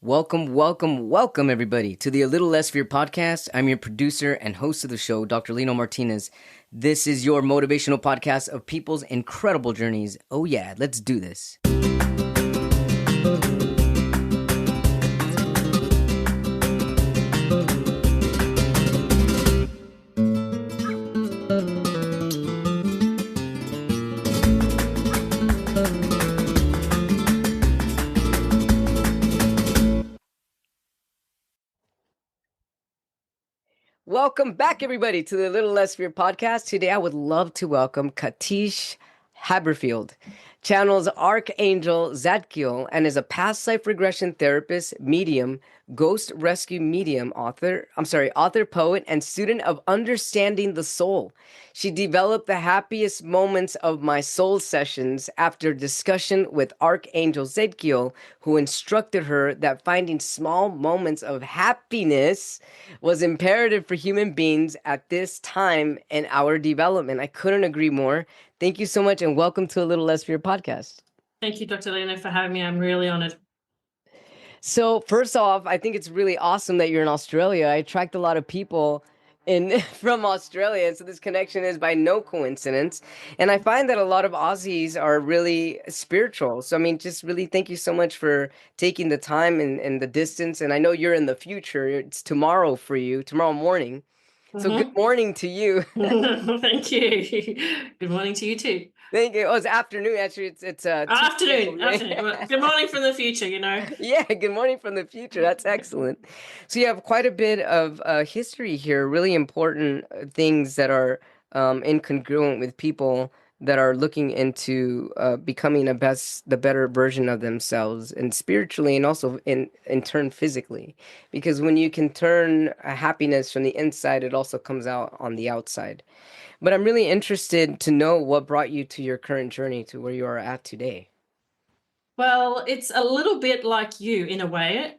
Welcome, everybody, to the A Little Less Fear podcast. I'm your producer and host of the show, Dr. Lino Martinez. This is your motivational podcast of people's incredible journeys. Oh yeah, let's do this. Welcome back, everybody, to the Little Less Fear podcast. Today, I would love to welcome Katische Haberfield, channels Archangel Zadkiel, and is a past life regression therapist, medium, ghost rescue medium, author, poet, and student of understanding the soul. She developed the happiest moments of my soul sessions after discussion with Archangel Zadkiel, who instructed her that finding small moments of happiness was imperative for human beings at this time in our development. I couldn't agree more. Thank you so much, and welcome to A Little Less Fear podcast. Thank you, Dr. Lena, for having me. I'm really honored. So first off, I think it's really awesome that you're in Australia. I attract a lot of people from Australia, and so this connection is by no coincidence. And I find that a lot of Aussies are really spiritual. So I mean, just really thank you so much for taking the time and the distance. And I know you're in the future. It's tomorrow for you, tomorrow morning. So good morning to you. Thank you. Good morning to you too. Thank you. Oh, it's afternoon. Actually, it's afternoon. Well, good morning from the future, you know. Yeah, good morning from the future. That's excellent. So you have quite a bit of history here, really important things that are incongruent with people that are looking into becoming the better version of themselves, and spiritually, and also in turn physically. Because when you can turn happiness from the inside, it also comes out on the outside. But I'm really interested to know what brought you to your current journey to where you are at today. Well, it's a little bit like you in a way,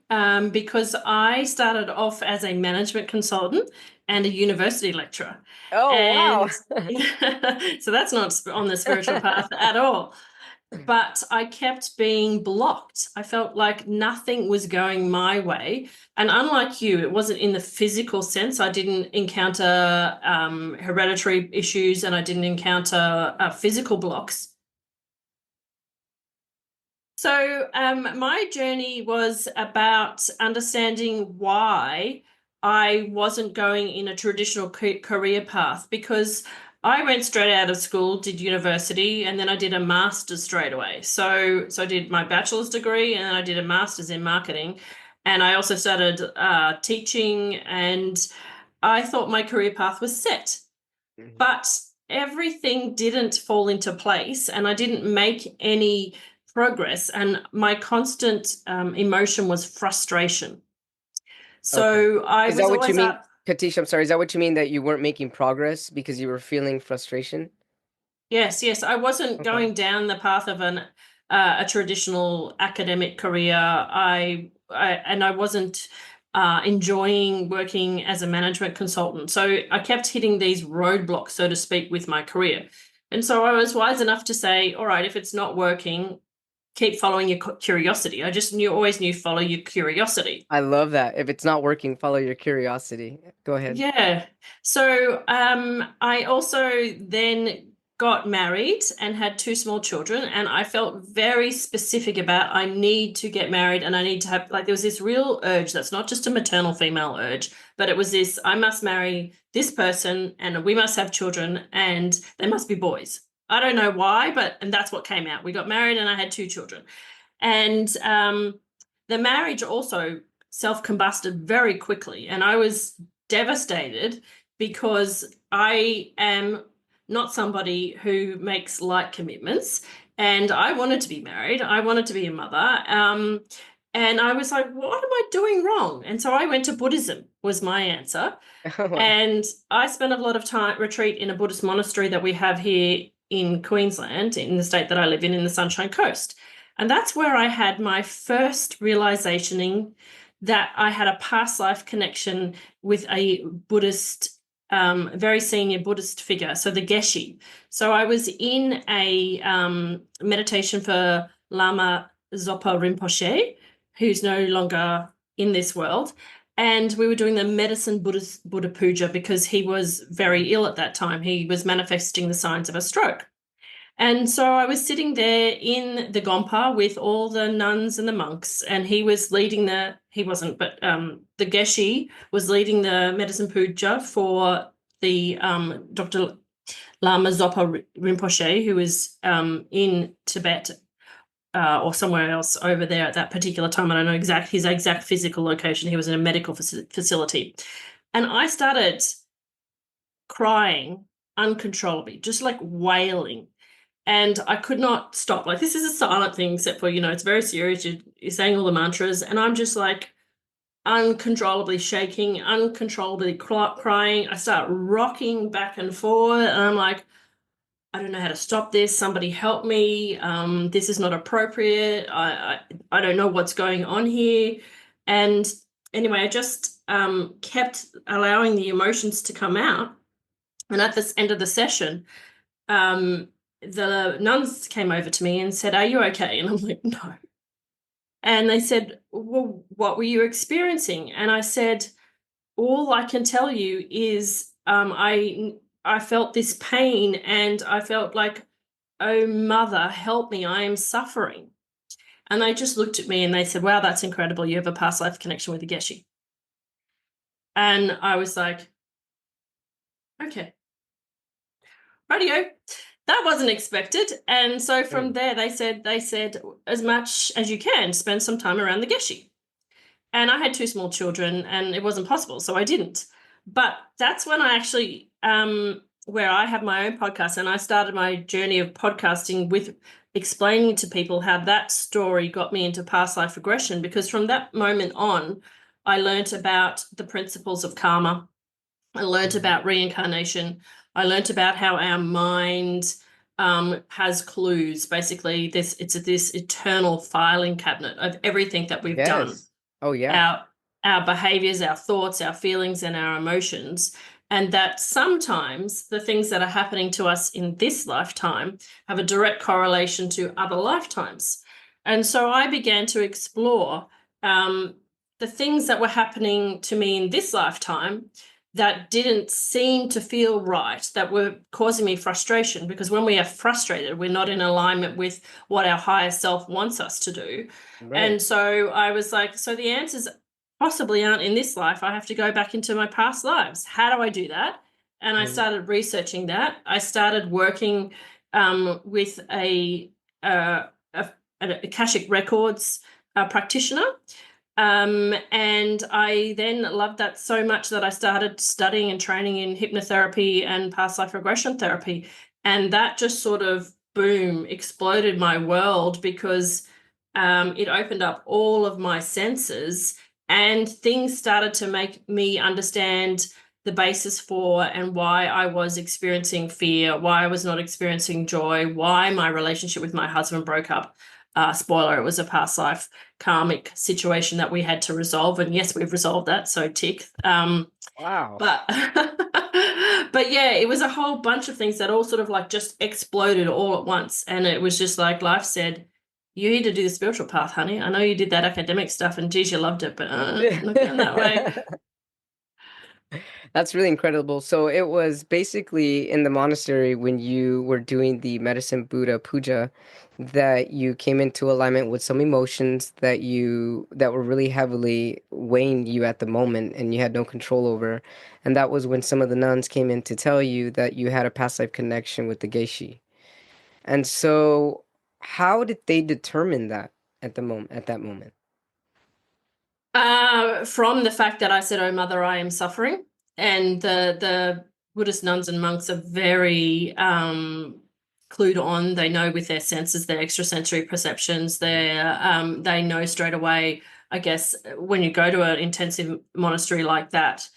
because I started off as a management consultant and a university lecturer. Oh, wow. So that's not on the spiritual path at all. But I kept being blocked. I felt like nothing was going my way. And unlike you, it wasn't in the physical sense. I didn't encounter hereditary issues, and I didn't encounter physical blocks. So my journey was about understanding why I wasn't going in a traditional career path, because I went straight out of school, did university, and then I did a master's straight away. So I did my bachelor's degree, and then I did a master's in marketing. And I also started teaching, and I thought my career path was set. Mm-hmm. But everything didn't fall into place, and I didn't make any progress, and my constant emotion was frustration. So okay. I was always what you mean, Katische? I'm sorry. Is that what you mean, that you weren't making progress because you were feeling frustration? Yes. I wasn't going down the path of a traditional academic career. I wasn't enjoying working as a management consultant. So I kept hitting these roadblocks, so to speak, with my career. And so I was wise enough to say, all right, if it's not working, keep following your curiosity. I just always knew follow your curiosity. I love that. If it's not working, follow your curiosity. Go ahead. Yeah. So I also then got married and had 2 small children, and I felt very specific about I need to get married, and I need to have, like, there was this real urge that's not just a maternal female urge, but it was this, I must marry this person and we must have children and they must be boys. I don't know why, and that's what came out. We got married and I had 2 children. And the marriage also self-combusted very quickly. And I was devastated because I am not somebody who makes light commitments. And I wanted to be married. I wanted to be a mother. And I was like, what am I doing wrong? And so I went to Buddhism, was my answer. Oh, wow. And I spent a lot of time retreat in a Buddhist monastery that we have here in Queensland, in the state that I live in the Sunshine Coast. And that's where I had my first realization that I had a past life connection with a Buddhist, very senior Buddhist figure, so the Geshe. So I was in a meditation for Lama Zopa Rinpoche, who's no longer in this world. And we were doing the medicine Buddha puja because he was very ill at that time. He was manifesting the signs of a stroke. And so I was sitting there in the Gompa with all the nuns and the monks, and he was leading he wasn't, but the Geshe was leading the medicine puja for the Dr. Lama Zopa Rinpoche, who was in Tibet or somewhere else over there at that particular time. I don't know his exact physical location. He was in a medical facility. And I started crying uncontrollably, just like wailing. And I could not stop. Like, this is a silent thing, except for, it's very serious. You're saying all the mantras. And I'm just like uncontrollably shaking, uncontrollably crying. I start rocking back and forth. And I'm like, I don't know how to stop this. Somebody help me. This is not appropriate. I don't know what's going on here. And anyway, I just kept allowing the emotions to come out. And at this end of the session, the nuns came over to me and said, "Are you okay?" And I'm like, "No." And they said, "Well, what were you experiencing?" And I said, "All I can tell you is I felt this pain, and I felt like, oh, mother, help me, I am suffering." And they just looked at me and they said, "Wow, that's incredible. You have a past life connection with the Geshe." And I was like, okay, radio. That wasn't expected. And so from there, they said, as much as you can, spend some time around the Geshe. And I had two small children and it wasn't possible, so I didn't. But that's when I actually, where I have my own podcast, and I started my journey of podcasting with explaining to people how that story got me into past life regression, because from that moment on, I learn't about the principles of karma. I learned about reincarnation. I learned about how our mind has clues. Basically, it's this eternal filing cabinet of everything that we've done. Yes. Oh, yeah. Our behaviors, our thoughts, our feelings, and our emotions. And that sometimes the things that are happening to us in this lifetime have a direct correlation to other lifetimes. And so I began to explore the things that were happening to me in this lifetime that didn't seem to feel right, that were causing me frustration, because when we are frustrated, we're not in alignment with what our higher self wants us to do. Right. And so I was like, so the answers possibly aren't in this life. I have to go back into my past lives. How do I do that? And I started researching that. I started working with a Akashic Records practitioner. And I then loved that so much that I started studying and training in hypnotherapy and past life regression therapy. And that just sort of, boom, exploded my world, because it opened up all of my senses, and things started to make me understand the basis for and why I was experiencing fear, why I was not experiencing joy, why my relationship with my husband broke up. Spoiler, it was a past life karmic situation that we had to resolve. And yes, we've resolved that. So tick. Wow. But but yeah, it was a whole bunch of things that all sort of like just exploded all at once. And it was just like life said, you need to do the spiritual path, honey. I know you did that academic stuff and geez, you loved it, but not going that way. That's really incredible. So it was basically in the monastery when you were doing the medicine Buddha puja that you came into alignment with some emotions that were really heavily weighing you at the moment and you had no control over. And that was when some of the nuns came in to tell you that you had a past life connection with the Geisha. And so how did they determine that at that moment? From the fact that I said, "Oh, mother, I am suffering," and the Buddhist nuns and monks are very clued on. They know with their senses, their extrasensory perceptions. They know straight away. I guess when you go to an intensive monastery like that,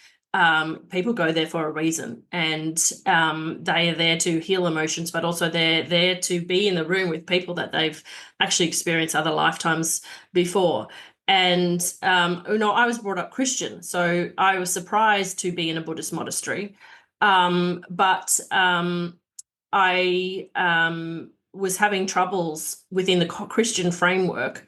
people go there for a reason, and they are there to heal emotions, but also they're there to be in the room with people that they've actually experienced other lifetimes before. And I was brought up Christian, so I was surprised to be in a Buddhist monastery. But I was having troubles within the Christian framework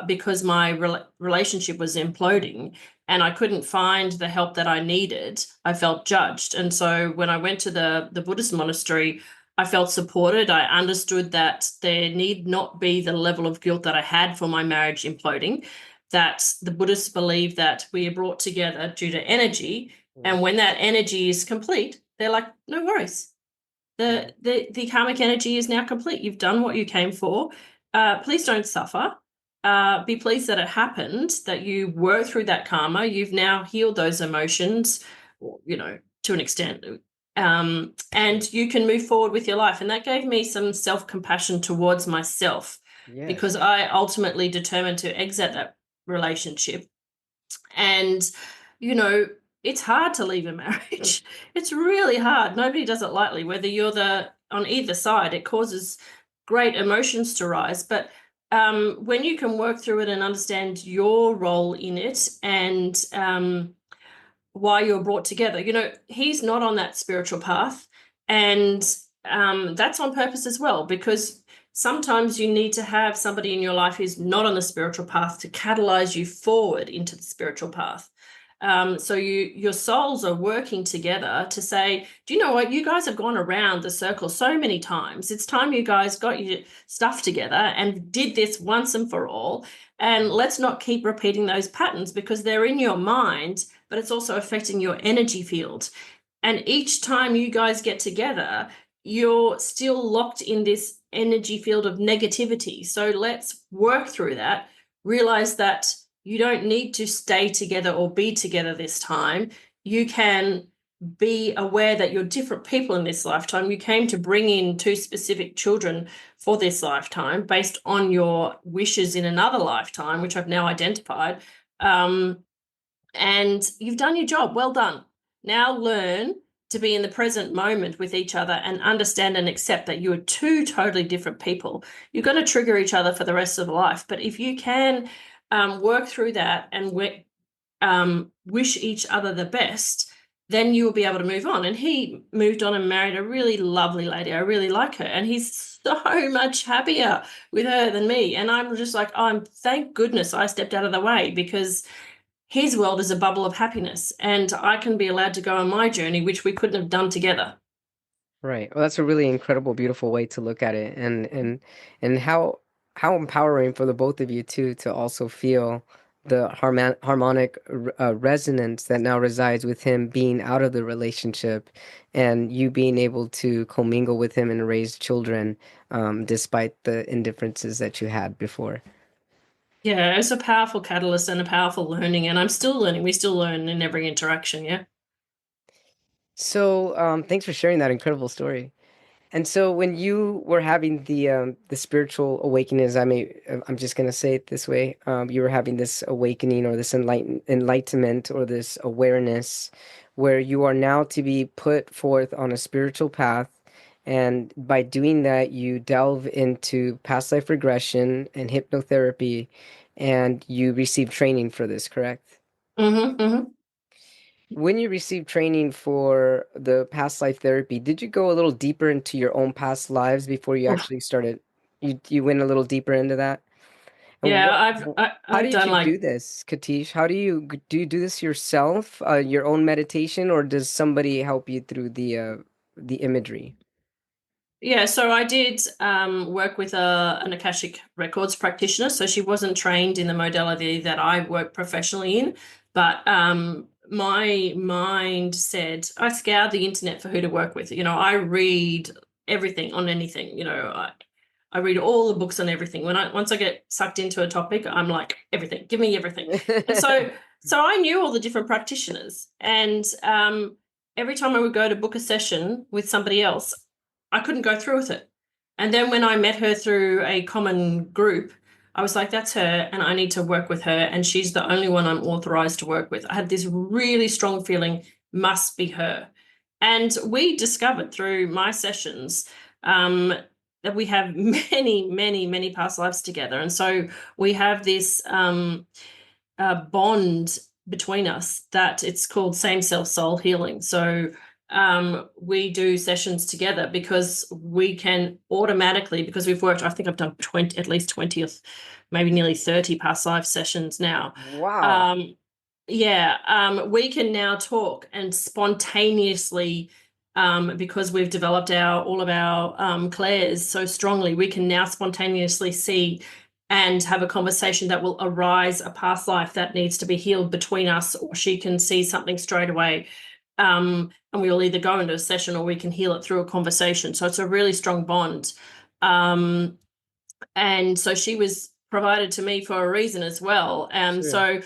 because my relationship was imploding and I couldn't find the help that I needed. I felt judged. And so when I went to the Buddhist monastery, I felt supported. I understood that there need not be the level of guilt that I had for my marriage imploding, that the Buddhists believe that we are brought together due to energy. And when that energy is complete, they're like, no worries. The karmic energy is now complete. You've done what you came for. Please don't suffer. Be pleased that it happened, that you worked through that karma. You've now healed those emotions, to an extent. And you can move forward with your life. And that gave me some self-compassion towards myself, because I ultimately determined to exit that relationship. And, it's hard to leave a marriage. It's really hard. Nobody does it lightly, whether you're on either side. It causes great emotions to rise. But when you can work through it and understand your role in it and why you're brought together, he's not on that spiritual path. And that's on purpose as well, because sometimes you need to have somebody in your life who's not on the spiritual path to catalyze you forward into the spiritual path. So your souls are working together to say, do you know what? You guys have gone around the circle so many times. It's time you guys got your stuff together and did this once and for all. And let's not keep repeating those patterns, because they're in your mind, but it's also affecting your energy field. And each time you guys get together, you're still locked in this energy field of negativity. So let's work through that, realize that you don't need to stay together or be together this time. You can be aware that you're different people in this lifetime. You came to bring in 2 specific children for this lifetime based on your wishes in another lifetime, which I've now identified. And you've done your job. Well done. Now learn to be in the present moment with each other and understand and accept that you are 2 totally different people. You're going to trigger each other for the rest of life. But if you can work through that and wish each other the best, then you will be able to move on. And he moved on and married a really lovely lady. I really like her. And he's so much happier with her than me. And I'm just like, thank goodness I stepped out of the way, because his world is a bubble of happiness and I can be allowed to go on my journey, which we couldn't have done together. Right. Well, that's a really incredible, beautiful way to look at it, and how empowering for the both of you too to also feel the harmonic resonance that now resides with him being out of the relationship, and you being able to commingle with him and raise children, despite the indifferences that you had before. Yeah, it's a powerful catalyst and a powerful learning, and I'm still learning. We still learn in every interaction, yeah. So, thanks for sharing that incredible story. And so when you were having the spiritual awakening, as I'm just gonna say it this way, you were having this awakening or this enlightenment or this awareness where you are now to be put forth on a spiritual path. And by doing that, you delve into past life regression and hypnotherapy, and you receive training for this, correct? Mm-hmm, mm-hmm. When you received training for the past life therapy, did you go a little deeper into your own past lives before you actually started? You went a little deeper into that? And Yeah, how I've did done you do like, this, Katish? How do you do this yourself, your own meditation, or does somebody help you through the imagery? yeah, so I did work with an Akashic Records practitioner. So she wasn't trained in the modality that I work professionally in, but my mind said, I scoured the internet for who to work with. I read everything on anything. I read all the books on everything. Once I get sucked into a topic, I'm like, everything, give me everything. And so I knew all the different practitioners, and every time I would go to book a session with somebody else, I couldn't go through with it. And then when I met her through a common group, I was like, that's her, and I need to work with her. And she's the only one I'm authorized to work with. I had this really strong feeling, must be her. And we discovered through my sessions that we have many, many, many past lives together. And so we have this bond between us that it's called same self soul healing. So we do sessions together because we can automatically, because we've worked, I think I've done at least 20 maybe nearly 30 past life sessions now. Wow. Um, we can now talk and spontaneously, because we've developed all of our clairs so strongly, we can now spontaneously see and have a conversation that will arise a past life that needs to be healed between us, or she can see something straight away. And we will either go into a session or we can heal it through a conversation. So it's a really strong bond. And so she was provided to me for a reason as well. Sure. So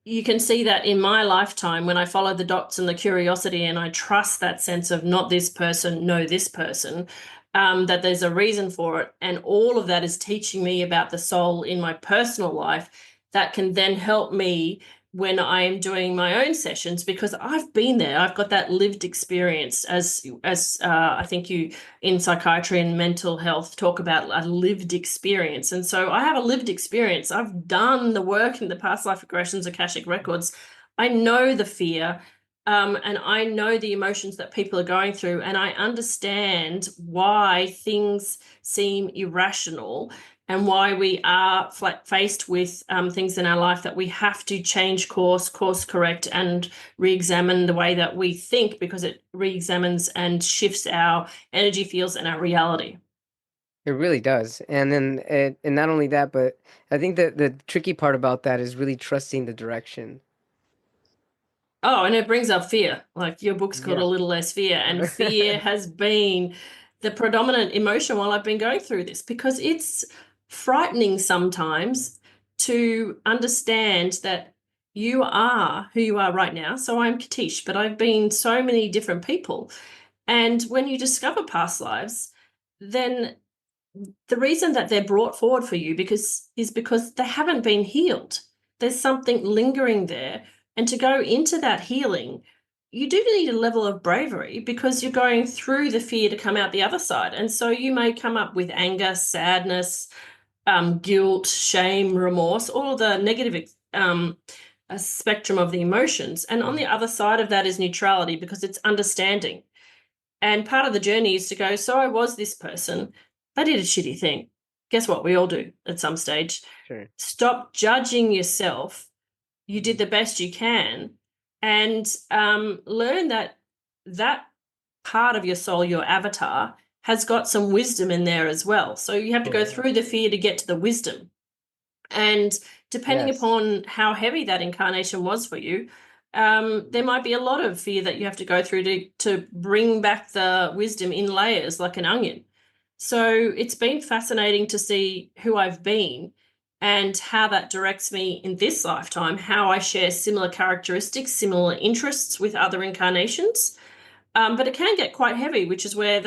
you can see that in my lifetime, when I follow the dots and the curiosity, and I trust that sense of not this person, no, this person, that there's a reason for it. And all of that is teaching me about the soul in my personal life that can then help me when I am doing my own sessions, because I've been there. I've got that lived experience, as I think you in psychiatry and mental health talk about a lived experience. And so I have a lived experience. I've done the work in the past life regressions, Akashic records. I know the fear, and I know the emotions that people are going through, and I understand why things seem irrational and why we are faced with things in our life that we have to change course correct, and re-examine the way that we think, because it re-examines and shifts our energy fields and our reality. It really does. And then and not only that, but I think that the tricky part about that is really trusting the direction. Oh, and it brings up fear. Like your book's called Yeah. A Little Less Fear, and fear has been the predominant emotion while I've been going through this, because it's frightening sometimes to understand that you are who you are right now. So I'm Katische, but I've been so many different people. And when you discover past lives, then the reason that they're brought forward for you is because they haven't been healed. There's something lingering there. And to go into that healing, you do need a level of bravery, because you're going through the fear to come out the other side. And so you may come up with anger, sadness, guilt, shame, remorse, all the negative a spectrum of the emotions. And on the other side of that is neutrality, because it's understanding. And part of the journey is to go, so I was this person. I did a shitty thing. Guess what? We all do at some stage. Sure. Stop judging yourself. You did the best you can, and learn that that part of your soul, your avatar, has got some wisdom in there as well. So you have to Oh, go yeah. through the fear to get to the wisdom. And depending Yes. upon how heavy that incarnation was for you, there might be a lot of fear that you have to go through to bring back the wisdom in layers like an onion. So it's been fascinating to see who I've been and how that directs me in this lifetime, how I share similar characteristics, similar interests with other incarnations. But it can get quite heavy, which is where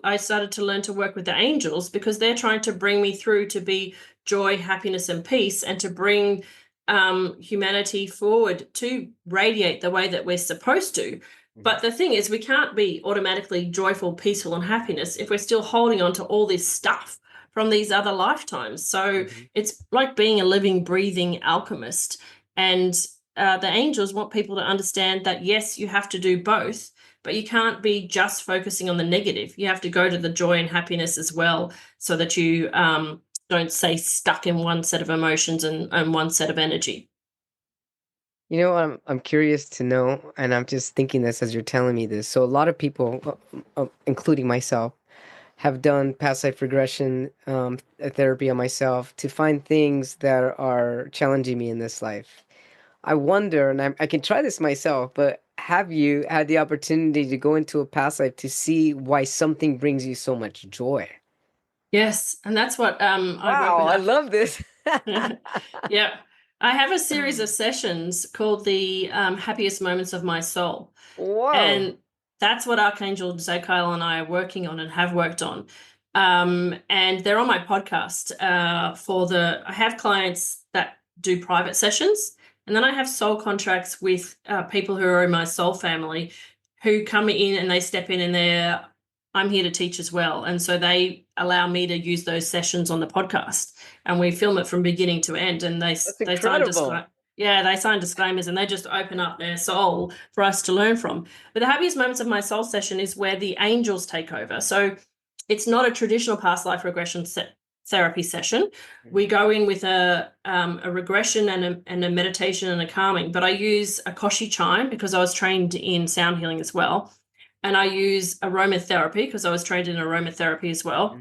I started to learn to work with the angels, because they're trying to bring me through to be joy, happiness, and peace, and to bring humanity forward to radiate the way that we're supposed to. But the thing is, we can't be automatically joyful, peaceful, and happiness if we're still holding on to all this stuff from these other lifetimes. So it's like being a living, breathing alchemist. And the angels want people to understand that, yes, you have to do both, but you can't be just focusing on the negative. You have to go to the joy and happiness as well, so that you don't stay stuck in one set of emotions and one set of energy. You know, I'm curious to know, and I'm just thinking this as you're telling me this. So a lot of people, including myself, have done past life regression therapy on myself to find things that are challenging me in this life. I wonder, and I can try this myself, but have you had the opportunity to go into a past life to see why something brings you so much joy? Yes, and that's what I work Wow, with. I love this. Yeah, I have a series of sessions called the Happiest Moments of My Soul. Whoa. And that's what Archangel Zadkiel and I are working on and have worked on. And they're on my podcast. I have clients that do private sessions, and then I have soul contracts with people who are in my soul family, who come in and they step in, and I'm here to teach as well. And so they allow me to use those sessions on the podcast, and we film it from beginning to end. And That's they sign incredible. they sign disclaimers, and they just open up their soul for us to learn from. But the Happiest Moments of My Soul session is where the angels take over. So it's not a traditional past life regression therapy session. We go in with a regression and a meditation and a calming, but I use a Koshi chime because I was trained in sound healing as well. And I use aromatherapy because I was trained in aromatherapy as well.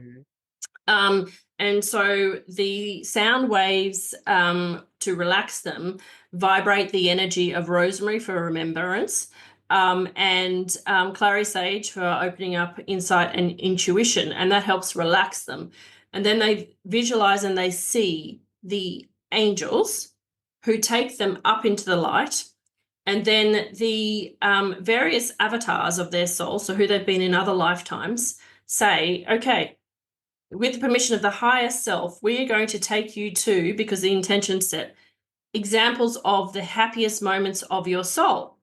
And so the sound waves, to relax them, vibrate the energy of rosemary for remembrance, and clary sage for opening up insight and intuition, and that helps relax them. And then they visualize and they see the angels who take them up into the light. And then the various avatars of their soul, so who they've been in other lifetimes, say, okay, with the permission of the higher self, we are going to take you to, because the intention set, examples of the happiest moments of your soul.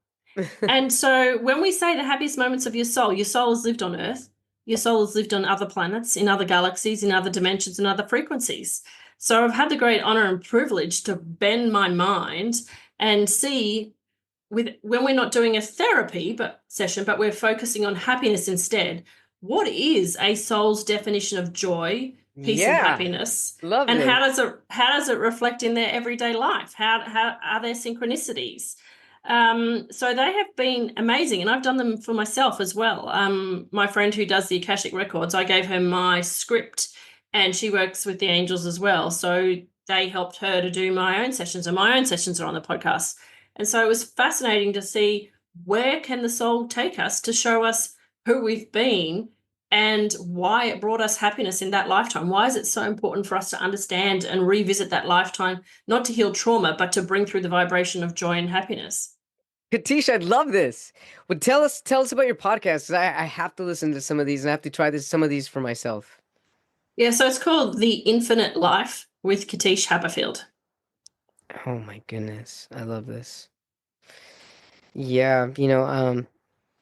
And so when we say the happiest moments of your soul has lived on Earth, your soul has lived on other planets, in other galaxies, in other dimensions, and other frequencies. So I've had the great honor and privilege to bend my mind and see, when we're not doing a therapy session, but we're focusing on happiness instead, what is a soul's definition of joy, peace, and happiness? Love and this. how does it reflect in their everyday life? How are there synchronicities? So they have been amazing, and I've done them for myself as well. My friend who does the Akashic Records, I gave her my script, and she works with the angels as well. So they helped her to do my own sessions, and my own sessions are on the podcast. And so it was fascinating to see, where can the soul take us to show us who we've been and why it brought us happiness in that lifetime. Why is it so important for us to understand and revisit that lifetime, not to heal trauma, but to bring through the vibration of joy and happiness? Katische, I love this. Well, tell us about your podcast, 'cause I have to listen to some of these and I have to try some of these for myself. Yeah, so it's called The Infinite Life with Katische Haberfield. Oh my goodness. I love this. Yeah,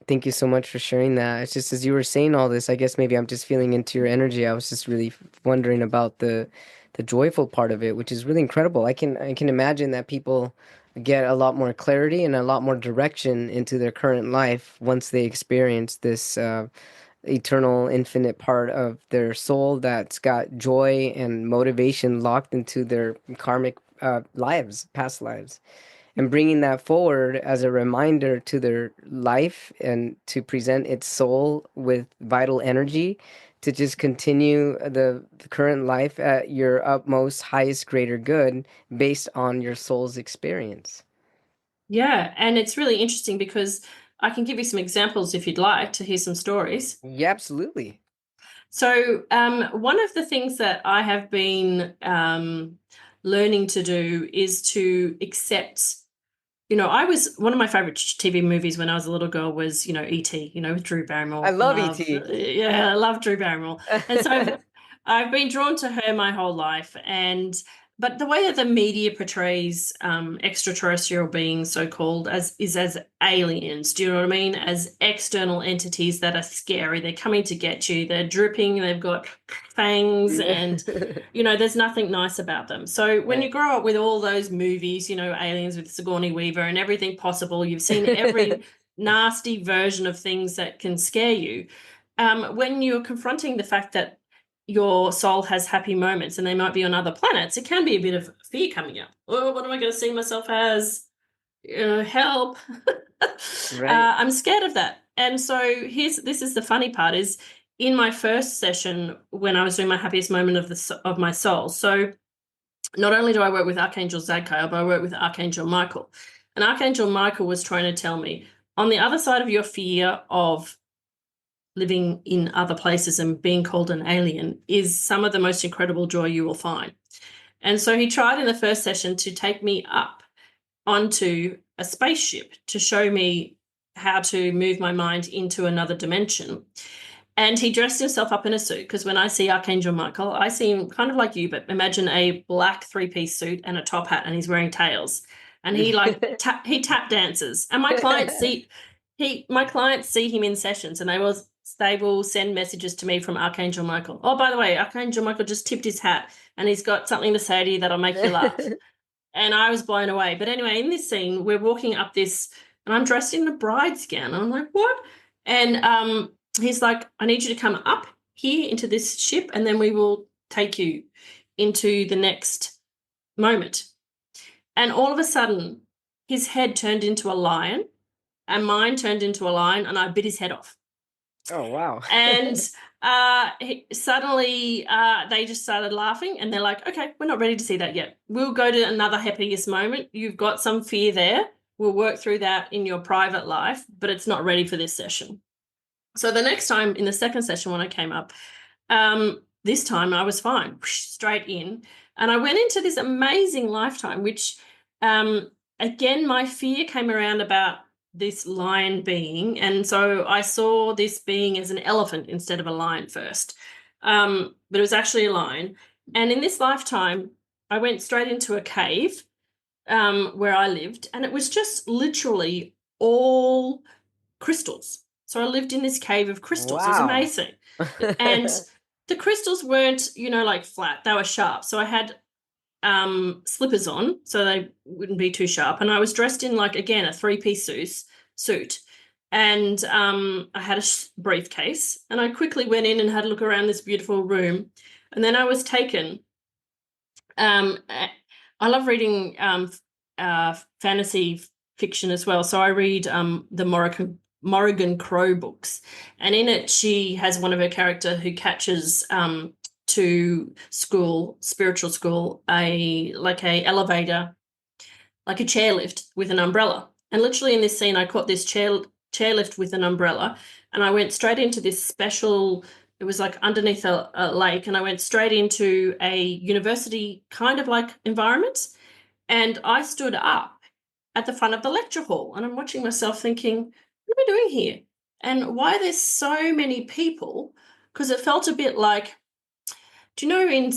thank you so much for sharing that. It's just as you were saying all this, I guess maybe I'm just feeling into your energy. I was just really wondering about the joyful part of it, which is really incredible. I can imagine that people get a lot more clarity and a lot more direction into their current life once they experience this eternal, infinite part of their soul that's got joy and motivation locked into their karmic lives, past lives, and bringing that forward as a reminder to their life and to present its soul with vital energy to just continue the current life at your utmost, highest, greater good based on your soul's experience. Yeah, and it's really interesting because I can give you some examples if you'd like to hear some stories. Yeah, absolutely. So one of the things that I have been learning to do is to accept, I was, one of my favorite TV movies when I was a little girl was, E.T., with Drew I Barrymore. love ET. Yeah, I love Drew Barrymore. And so I've been drawn to her my whole life. But the way that the media portrays extraterrestrial beings, so-called, as aliens, do you know what I mean? As external entities that are scary. They're coming to get you. They're dripping. They've got fangs, and there's nothing nice about them. So when you Right. grow up with all those movies, aliens with Sigourney Weaver and everything possible, you've seen every nasty version of things that can scare you. When you're confronting the fact that your soul has happy moments and they might be on other planets, it can be a bit of fear coming up. Oh, what am I going to see myself as? Help. Right. I'm scared of that. And so this is the funny part, is in my first session when I was doing my happiest moment of my soul. So not only do I work with Archangel Zadkiel, but I work with Archangel Michael. And Archangel Michael was trying to tell me, on the other side of your fear of living in other places and being called an alien is some of the most incredible joy you will find. And so he tried in the first session to take me up onto a spaceship to show me how to move my mind into another dimension. And he dressed himself up in a suit, because when I see Archangel Michael, I see him kind of like you, but imagine a black three-piece suit and a top hat, and he's wearing tails. And he tap dances. And my clients see him in sessions, and they will send messages to me from Archangel Michael. Oh, by the way, Archangel Michael just tipped his hat and he's got something to say to you that'll make you laugh. And I was blown away. But anyway, in this scene, we're walking up this, and I'm dressed in a bride's gown. I'm like, what? And he's like, I need you to come up here into this ship, and then we will take you into the next moment. And all of a sudden, his head turned into a lion and mine turned into a lion, and I bit his head off. Oh, wow. And suddenly they just started laughing, and they're like, okay, we're not ready to see that yet. We'll go to another happiest moment. You've got some fear there. We'll work through that in your private life, but it's not ready for this session. So the next time in the second session when I came up, this time I was fine, straight in. And I went into this amazing lifetime, which again, my fear came around about this lion being. And so I saw this being as an elephant instead of a lion first. But it was actually a lion. And in this lifetime, I went straight into a cave where I lived, and it was just literally all crystals. So I lived in this cave of crystals. It was Wow. amazing. And the crystals weren't, like flat. They were sharp. So I had slippers on so they wouldn't be too sharp. And I was dressed in, like, again, a three-piece suit. And I had a briefcase. And I quickly went in and had a look around this beautiful room. And then I was taken. I love reading fantasy fiction as well. So I read the Morrigan Crow books, and in it she has one of her character who catches to spiritual school, a elevator, like a chairlift with an umbrella. And literally in this scene, I caught this chairlift with an umbrella, and I went straight into this special. It was like underneath a lake, and I went straight into a university kind of like environment. And I stood up at the front of the lecture hall, and I'm watching myself thinking, what am I doing here? And why there's so many people? Because it felt a bit like, do you know in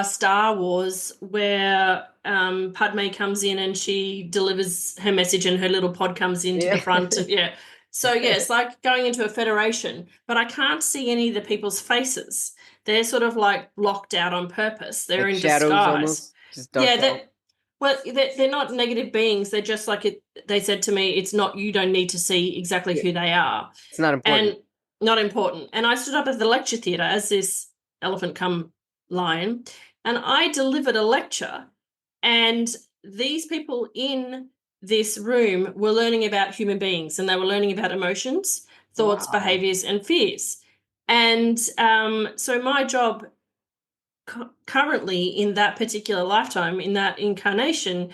Star Wars where Padme comes in and she delivers her message and her little pod comes into the front? Yeah. So, yeah, it's like going into a federation, but I can't see any of the people's faces. They're sort of like blocked out on purpose. They're Like in shadows disguise. almost, just dark out. They're not negative beings. They're just like it. They said to me, it's not, you don't need to see exactly who they are. It's not important. And not important. And I stood up at the lecture theatre as this elephant come lion, and I delivered a lecture, and these people in this room were learning about human beings, and they were learning about emotions, thoughts, Wow. behaviors, and fears. And so my job currently in that particular lifetime, in that incarnation,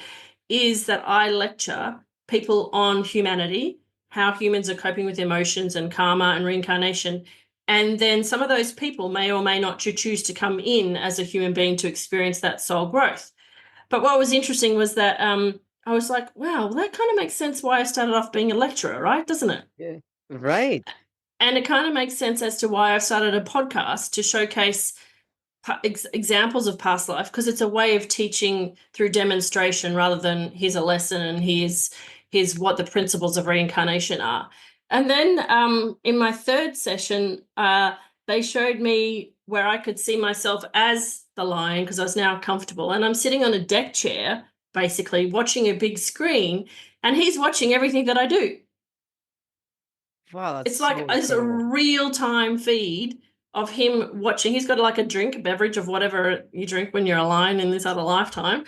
is that I lecture people on humanity, how humans are coping with emotions and karma and reincarnation. And then some of those people may or may not choose to come in as a human being to experience that soul growth. But what was interesting was that I was like, wow, well, that kind of makes sense why I started off being a lecturer, right? Doesn't it? Yeah. Right. And it kind of makes sense as to why I've started a podcast to showcase examples of past life, because it's a way of teaching through demonstration rather than here's a lesson and here's what the principles of reincarnation are. And then in my third session, they showed me where I could see myself as the lion, because I was now comfortable, and I'm sitting on a deck chair basically watching a big screen, and he's watching everything that I do. Wow, that's It's like it's a real-time feed of him watching. He's got like a beverage of whatever you drink when you're a lion in this other lifetime,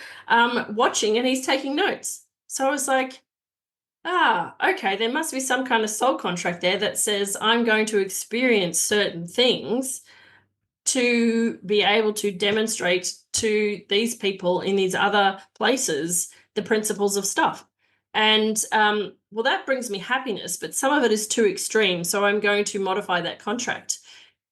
watching, and he's taking notes. So I was like, okay, there must be some kind of soul contract there that says I'm going to experience certain things to be able to demonstrate to these people in these other places the principles of stuff. And well, that brings me happiness, but some of it is too extreme. So I'm going to modify that contract.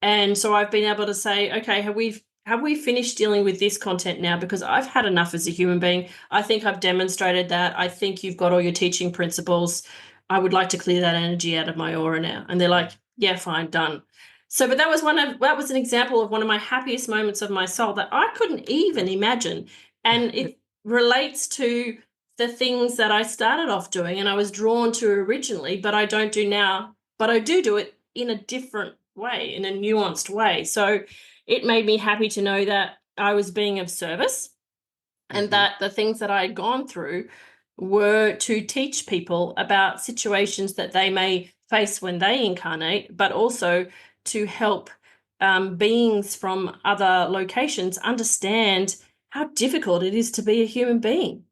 And so I've been able to say, okay, have we finished dealing with this content now? Because I've had enough as a human being. I think I've demonstrated that. I think you've got all your teaching principles. I would like to clear that energy out of my aura now. And they're like, yeah, fine, done. So, but that was an example of one of my happiest moments of my soul that I couldn't even imagine. And it relates to the things that I started off doing and I was drawn to originally, but I don't do now, but I do it in a different way, in a nuanced way. So it made me happy to know that I was being of service and that the things that I had gone through were to teach people about situations that they may face when they incarnate, but also to help beings from other locations understand how difficult it is to be a human being.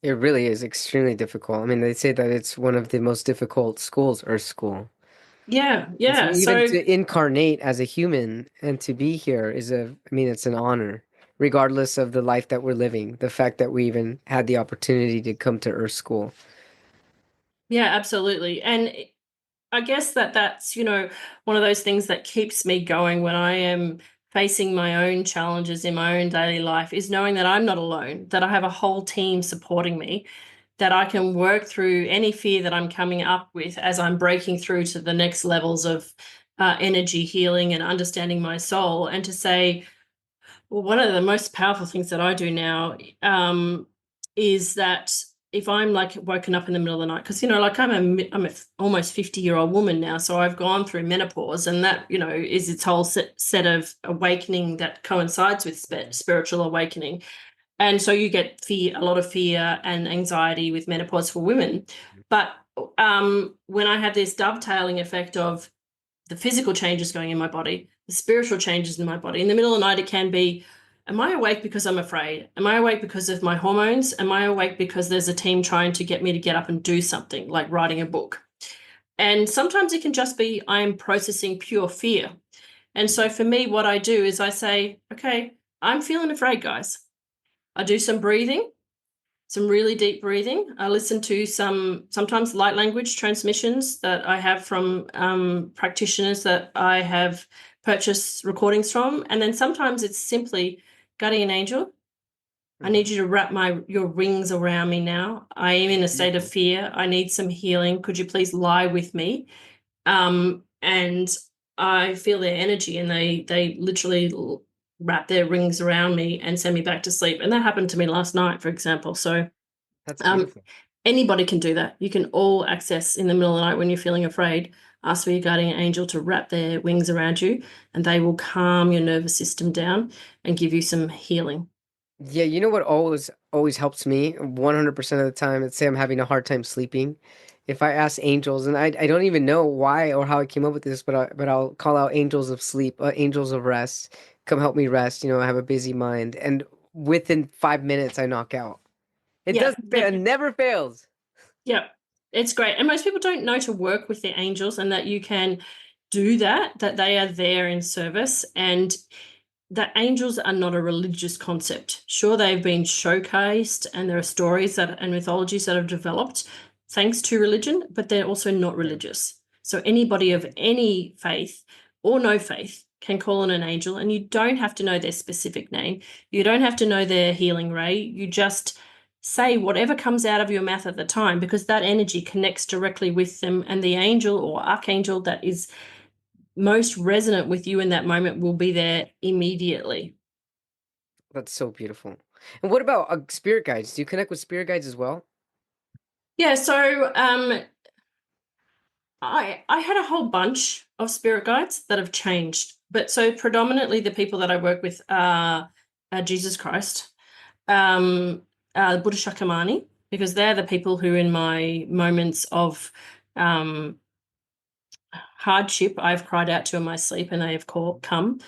It really is extremely difficult. I mean, they say that it's one of the most difficult schools, Earth School. Yeah, And so yeah. even So to incarnate as a human and to be here is I mean, it's an honor, regardless of the life that we're living. The fact that we even had the opportunity to come to Earth School. yeah, absolutely. And I guess that's, one of those things that keeps me going when I am facing my own challenges in my own daily life is knowing that I'm not alone, that I have a whole team supporting me, that I can work through any fear that I'm coming up with as I'm breaking through to the next levels of energy healing and understanding my soul. And to say, well, one of the most powerful things that I do now is that if I'm like woken up in the middle of the night, because like I'm a almost 50-year-old woman now, so I've gone through menopause, and that is its whole set of awakening that coincides with spiritual awakening, and so you get a lot of fear and anxiety with menopause for women, but when I have this dovetailing effect of the physical changes going in my body, the spiritual changes in my body. In the middle of the night, it can be, am I awake because I'm afraid? Am I awake because of my hormones? Am I awake because there's a team trying to get me to get up and do something like writing a book? And sometimes it can just be, I'm processing pure fear. And so for me, what I do is I say, okay, I'm feeling afraid, guys. I do some breathing, some really deep breathing. I listen to sometimes light language transmissions that I have from practitioners that I have purchased recordings from. And then sometimes it's simply, guardian angel, I Mhm. need you to wrap your rings around me now. I am in a state of Beautiful. fear. I need some healing. Could you please lie with me? And I feel their energy, and they literally wrap their rings around me and send me back to sleep. And that happened to me last night, for example. So That's um, beautiful. anybody can do that. You can all access in the middle of the night when you're feeling afraid. Ask for your guardian angel to wrap their wings around you, and they will calm your nervous system down and give you some healing. Yeah, you know what always helps me 100% of the time. Let's say I'm having a hard time sleeping. If I ask angels, and I don't even know why or how I came up with this, I'll call out angels of sleep, angels of rest, come help me rest. I have a busy mind, and within 5 minutes I knock out. It Yeah, doesn't fail. It never fails. yeah, it's great. And most people don't know to work with their angels and that you can do that they are there in service, and that angels are not a religious concept. Sure, they've been showcased and there are stories and mythologies that have developed thanks to religion, but they're also not Yeah. religious. So anybody of any faith or no faith can call on an angel, and you don't have to know their specific name. You don't have to know their healing ray. You just say whatever comes out of your mouth at the time, because that energy connects directly with them, and the angel or archangel that is most resonant with you in that moment will be there immediately. That's so beautiful. And what about spirit guides? Do you connect with spirit guides as well? Yeah, so I had a whole bunch of spirit guides that have changed, but so predominantly the people that I work with are Jesus Christ, um, Buddha Shakyamuni, because they're the people who, in my moments of um, hardship, I've cried out to in my sleep, and they have come.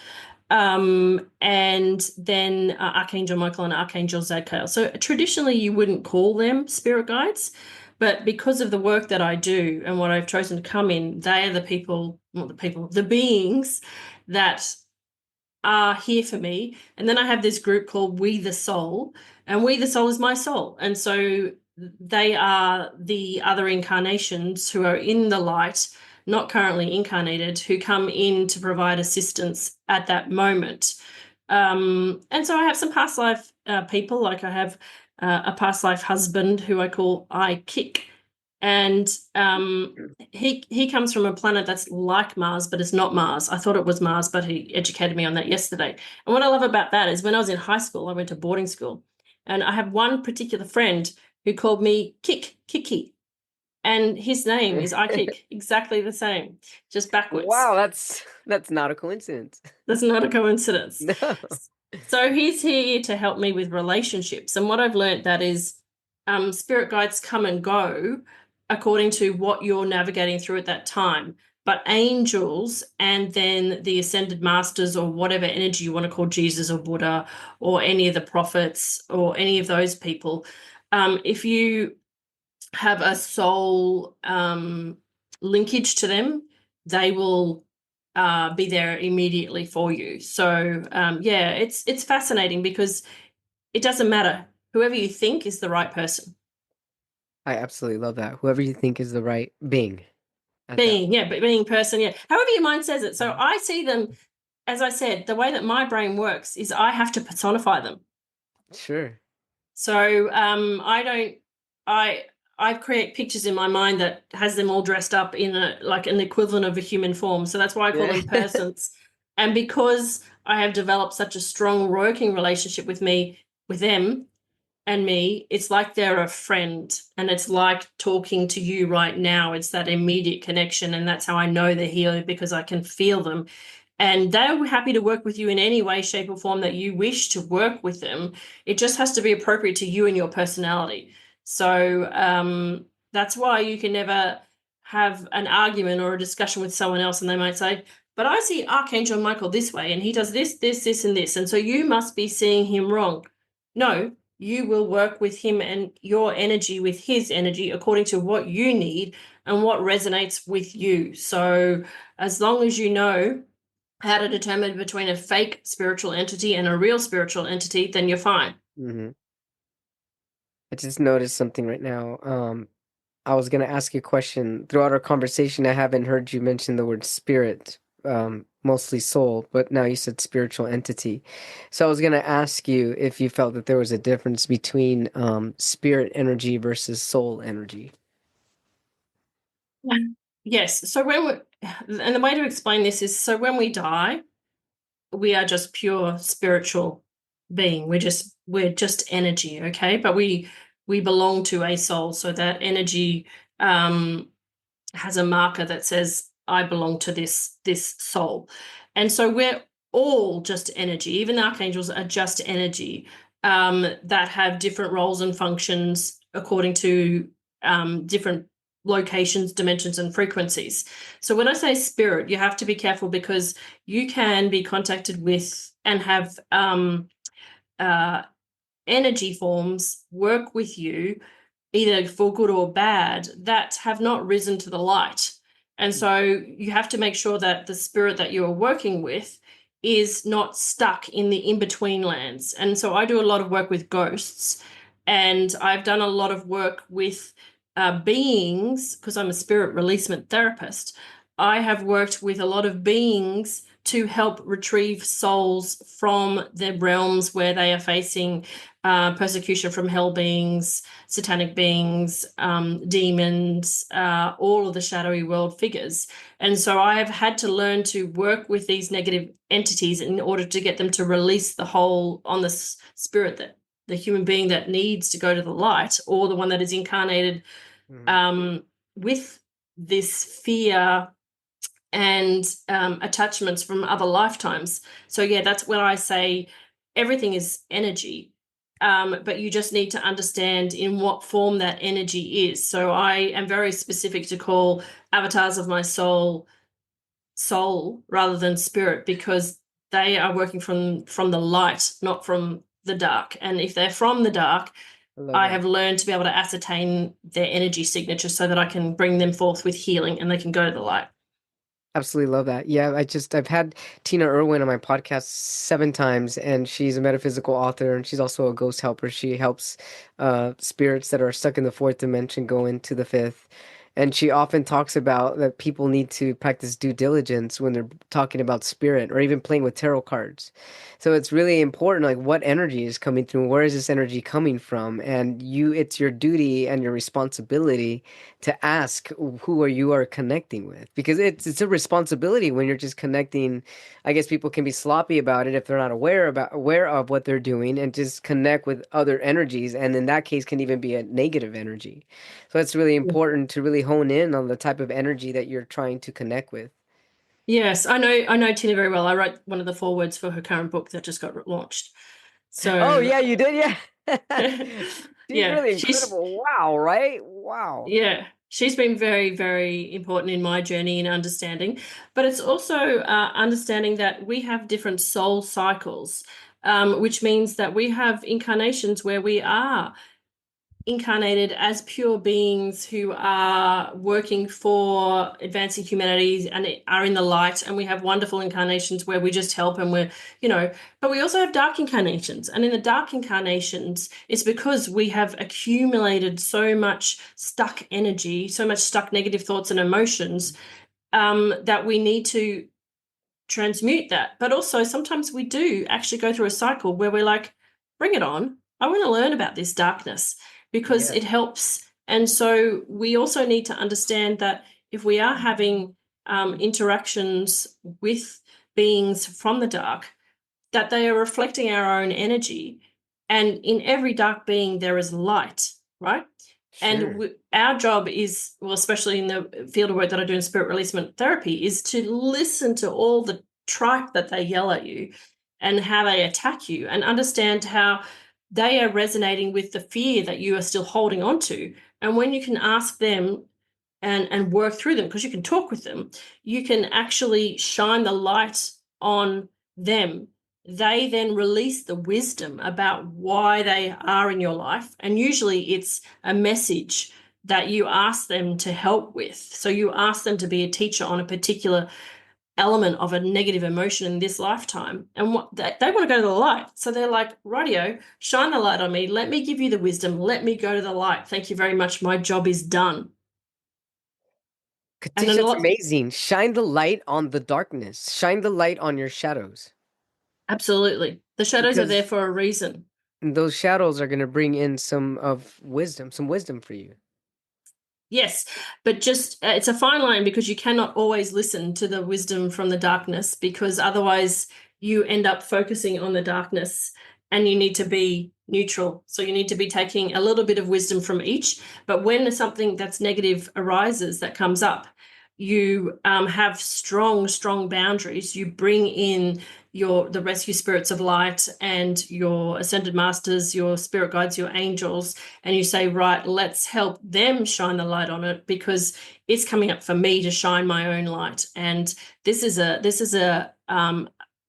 And then Archangel Michael and Archangel Zadkiel. So traditionally, you wouldn't call them spirit guides, but because of the work that I do and what I've chosen to come in, they are the people, not the people, the beings that are here for me. And then I have this group called We the Soul, and We the Soul is my soul. And so they are the other incarnations who are in the light, not currently incarnated, who come in to provide assistance at that moment. And so I have some past life people, like I have a past life husband who I call I Kick. And he comes from a planet that's like Mars, but it's not Mars. I thought it was Mars, but he educated me on that yesterday. And what I love about that is when I was in high school, I went to boarding school, and I have one particular friend who called me Kiki, and his name is I Kick, exactly the same, just backwards. Wow, that's not a coincidence. That's not a coincidence. No. So he's here to help me with relationships. And what I've learned that is spirit guides come and go according to what you're navigating through at that time. but angels and then the ascended masters or whatever energy you want to call Jesus or Buddha or any of the prophets or any of those people, if you have a soul linkage to them, they will be there immediately for you. So yeah, it's fascinating because it doesn't matter. Whoever you think is the right person. I absolutely love that. Whoever you think is the right being at that. Being, yeah, but being person, yeah. However your mind says it. So I see them, as I said, the way that my brain works is I have to personify them. Sure. So I don't I create pictures in my mind that has them all dressed up in a like an equivalent of a human form. So that's why I call Yeah. them persons. And because I have developed such a strong working relationship with them and me, it's like they're a friend, and it's like talking to you right now. It's that immediate connection, and that's how I know they're here, because I can feel them. And they're happy to work with you in any way, shape, or form that you wish to work with them. It just has to be appropriate to you and your personality. So that's why you can never have an argument or a discussion with someone else and they might say, but I see Archangel Michael this way and he does this, this, this, and this. And so you must be seeing him wrong. No, you will work with him and your energy with his energy according to what you need and what resonates with you. So as long as you know how to determine between a fake spiritual entity and a real spiritual entity, then you're fine. Hmm. I just noticed something right now. I was gonna ask you a question. Throughout our conversation, I haven't heard you mention the word spirit, mostly soul, but now you said spiritual entity. So I was gonna ask you if you felt that there was a difference between spirit energy versus soul energy. Yes. So and the way to explain this is, so when we die, we are just pure spiritual being. We're just energy, okay? But we belong to a soul, so that energy has a marker that says I belong to this soul. And so we're all just energy. Even the archangels are just energy that have different roles and functions according to different locations, dimensions, and frequencies. So when I say spirit, you have to be careful, because you can be contacted with and have uh, energy forms work with you, either for good or bad, that have not risen to the light. And so you have to make sure that the spirit that you're working with is not stuck in the in-between lands. And so I do a lot of work with ghosts, and I've done a lot of work with beings, because I'm a spirit releasement therapist. I have worked with a lot of beings to help retrieve souls from the realms where they are facing persecution from hell beings, satanic beings, demons, all of the shadowy world figures. And so I have had to learn to work with these negative entities in order to get them to release the whole on the spirit, that the human being that needs to go to the light, or the one that is incarnated with this fear and attachments from other lifetimes. So yeah, that's when I say everything is energy. But you just need to understand in what form that energy is. So I am very specific to call avatars of my soul rather than spirit, because they are working from the light, not from the dark. And if they're from the dark, I love I that. have learned to be able to ascertain their energy signature so that I can bring them forth with healing and they can go to the light. Absolutely love that. Yeah, I've had Tina Irwin on my podcast 7 times, and she's a metaphysical author, and she's also a ghost helper. She helps spirits that are stuck in the fourth dimension go into the fifth. And she often talks about that people need to practice due diligence when they're talking about spirit or even playing with tarot cards. So it's really important, like what energy is coming through, where is this energy coming from? And it's your duty and your responsibility to ask who are you are connecting with, because it's a responsibility when you're just connecting. I guess people can be sloppy about it if they're not aware of what they're doing, and just connect with other energies, and in that case can even be a negative energy. So it's really important to really hone in on the type of energy that you're trying to connect with. Yes, I know Tina very well. I wrote one of the forewords for her current book that just got launched. Oh So yeah, you did. Yeah. She's yeah, really incredible. Wow, right? Wow. yeah. She's been very, very important in my journey in understanding, but it's also understanding that we have different soul cycles, which means that we have incarnations where we are incarnated as pure beings who are working for advancing humanity and are in the light, and we have wonderful incarnations where we just help and we're, but we also have dark incarnations, and in the dark incarnations it's because we have accumulated so much stuck energy, so much stuck negative thoughts and emotions, that we need to transmute that. But also sometimes we do actually go through a cycle where we're like, bring it on, I want to learn about this darkness because Yeah, it helps. And so we also need to understand that if we are having interactions with beings from the dark, that they are reflecting our own energy. And in every dark being, there is light, right? And sure. our job is, well, especially in the field of work that I do in spirit releasement therapy, is to listen to all the tripe that they yell at you and how they attack you, and understand how they are resonating with the fear that you are still holding on to. And when you can ask them and work through them, because you can talk with them, you can actually shine the light on them. They then release the wisdom about why they are in your life. And usually it's a message that you ask them to help with. So you ask them to be a teacher on a particular element of a negative emotion in this lifetime, and what they want to go to the light. So they're like, radio, shine the light on me, let me give you the wisdom, let me go to the light, thank you very much, my job is done. And Katish, then a that's lot, amazing. Shine the light on the darkness. Shine the light on your shadows. absolutely, the shadows are there Because for a reason. those shadows are going to bring in some wisdom for you. Yes, but just it's a fine line, because you cannot always listen to the wisdom from the darkness, because otherwise you end up focusing on the darkness, and you need to be neutral. So you need to be taking a little bit of wisdom from each. But when something that's negative arises, that comes up, you have strong, strong boundaries. You bring in the rescue spirits of light and your ascended masters, your spirit guides, your angels, and you say, right, let's help them shine the light on it, because it's coming up for me to shine my own light. And this is a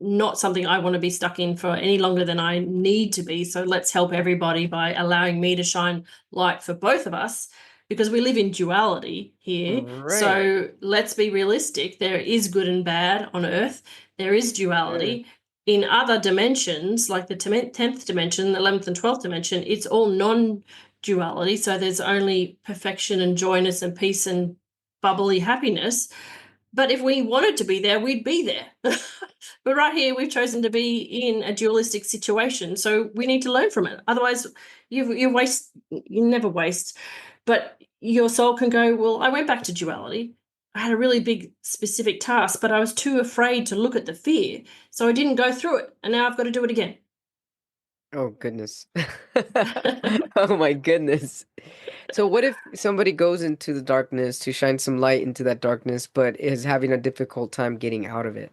not something I want to be stuck in for any longer than I need to be. So let's help everybody by allowing me to shine light for both of us, because we live in duality here. Right. So let's be realistic. There is good and bad on Earth. There is Sure. duality. In other dimensions, like the 10th dimension, the 11th and 12th dimension, it's all non-duality. So there's only perfection and joyness and peace and bubbly happiness. But if we wanted to be there, we'd be there. But right here, we've chosen to be in a dualistic situation. So we need to learn from it. Otherwise, you never waste. But your soul can go, well, I went back to duality. I had a really big specific task, but I was too afraid to look at the fear. So I didn't go through it. And now I've got to do it again. Oh, goodness. Oh, my goodness. So, what if somebody goes into the darkness to shine some light into that darkness, but is having a difficult time getting out of it?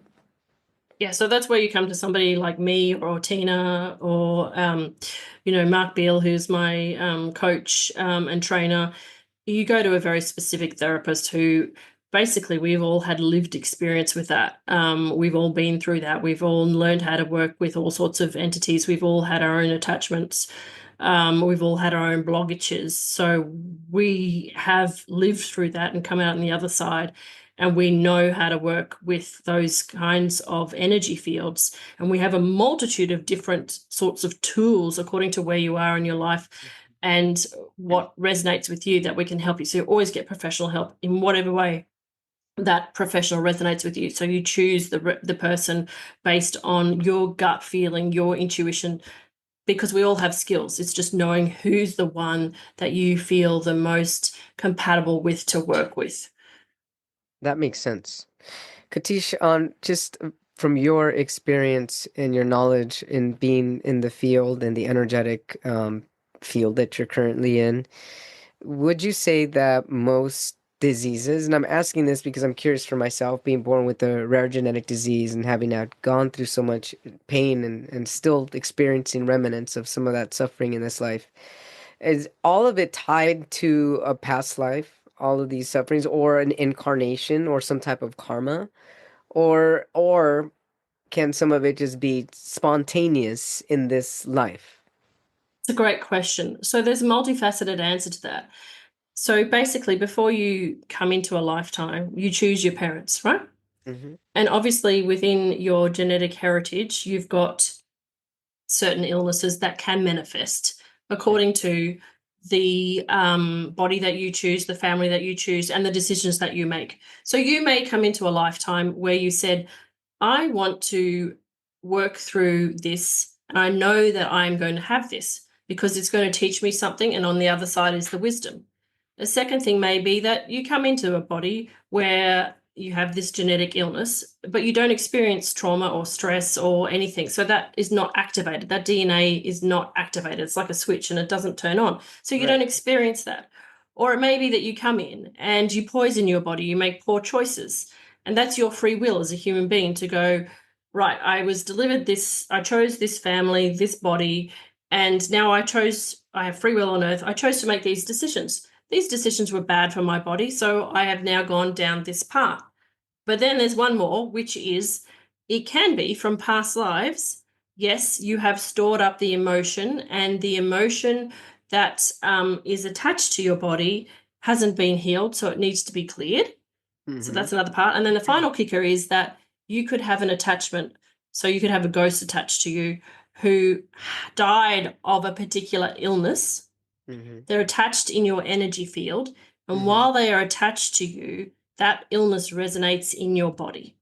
Yeah, so that's where you come to somebody like me or Tina or Mark Beale, who's my coach and trainer. You go to a very specific therapist who basically, we've all had lived experience with that. We've all been through that. We've all learned how to work with all sorts of entities. We've all had our own attachments. We've all had our own blockages. So we have lived through that and come out on the other side. And we know how to work with those kinds of energy fields. And we have a multitude of different sorts of tools according to where you are in your life and what resonates with you, that we can help you. So you always get professional help in whatever way that professional resonates with you. So you choose the person based on your gut feeling, your intuition, because we all have skills. It's just knowing who's the one that you feel the most compatible with to work with. That makes sense. Katish, on just from your experience and your knowledge in being in the field and the energetic field that you're currently in, would you say that most diseases, and I'm asking this because I'm curious for myself, being born with a rare genetic disease and having now gone through so much pain and still experiencing remnants of some of that suffering in this life, is all of it tied to a past life? all of these sufferings, or an incarnation or some type of karma, or can some of it just be spontaneous in this life? It's a great question. So there's a multifaceted answer to that. So basically, before you come into a lifetime, you choose your parents, right? Mm-hmm. And obviously, within your genetic heritage, you've got certain illnesses that can manifest according to the body that you choose, the family that you choose, and the decisions that you make. So you may come into a lifetime where you said, I want to work through this, and I know that I'm going to have this because it's going to teach me something, and on the other side is the wisdom. The second thing may be that you come into a body where you have this genetic illness, but you don't experience trauma or stress or anything. So that is not activated. That DNA is not activated. It's like a switch and it doesn't turn on. So you Right. don't experience that. Or it may be that you come in and you poison your body, you make poor choices. And that's your free will as a human being to go, right, I was delivered this, I chose this family, this body, and now I have free will on earth. I chose to make these decisions. These decisions were bad for my body, so I have now gone down this path. But then there's one more, which is it can be from past lives. Yes, you have stored up the emotion, and the emotion that is attached to your body hasn't been healed, so it needs to be cleared. So Mm-hmm. that's another part. And then the final kicker is that you could have an attachment. So you could have a ghost attached to you who died of a particular illness. Mm-hmm. They're attached in your energy field. And Mm-hmm. while they are attached to you, that illness resonates in your body.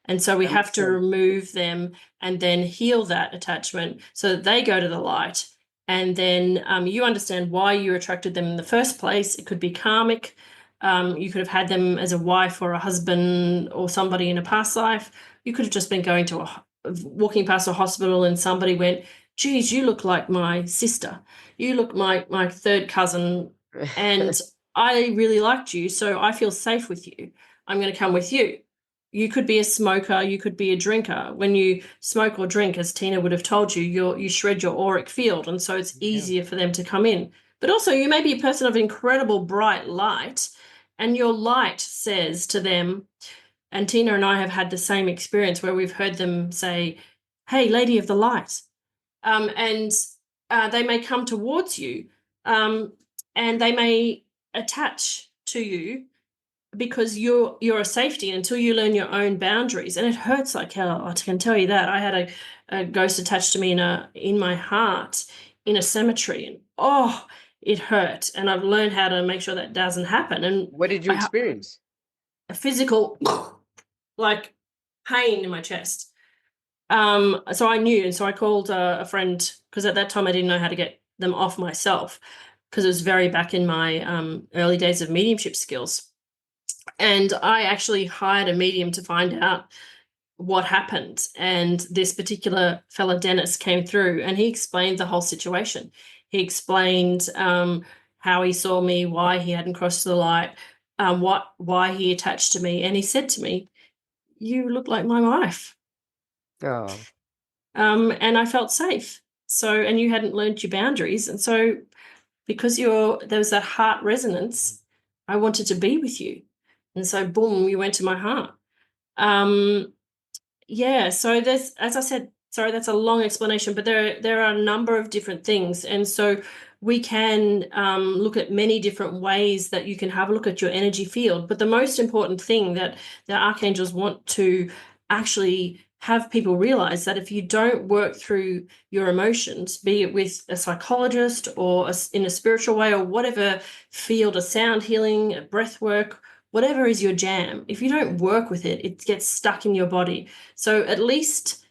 And so we That have makes to sense. remove them and then heal that attachment so that they go to the light. And then you understand why you attracted them in the first place. It could be karmic. You could have had them as a wife or a husband or somebody in a past life. You could have just been walking past a hospital and somebody went, geez, you look like my sister. You look like my third cousin. And I really liked you, so I feel safe with you. I'm going to come with you. You could be a smoker, you could be a drinker. When you smoke or drink, as Tina would have told you, you shred your auric field, and so it's Yeah. easier for them to come in. But also, you may be a person of incredible bright light, and your light says to them, and Tina and I have had the same experience where we've heard them say, hey, lady of the light. And they may come towards you, and they may attach to you because you're a safety until you learn your own boundaries, and it hurts like hell. I can tell you that. I had a ghost attached to me in my heart in a cemetery, and oh, it hurt. And I've learned how to make sure that doesn't happen. And What did you I have experience? a physical like pain in my chest. So I knew, and so I called a friend because at that time I didn't know how to get them off myself because it was very back in my early days of mediumship skills. And I actually hired a medium to find out what happened. And this particular fella, Dennis, came through and he explained the whole situation. He explained how he saw me, why he hadn't crossed the light, why he attached to me. And he said to me, you look like my wife. Oh, And I felt safe. So, and you hadn't learned your boundaries. And so because there was that heart resonance, I wanted to be with you. And so boom, you went to my heart. Um, yeah, so there's, as I said, sorry, that's a long explanation, but there are a number of different things. And so we can look at many different ways that you can have a look at your energy field. But the most important thing that the archangels want to actually have people realize that if you don't work through your emotions, be it with a psychologist or in a spiritual way or whatever field, a sound healing, a breath work, whatever is your jam, if you don't work with it, it gets stuck in your body. So at least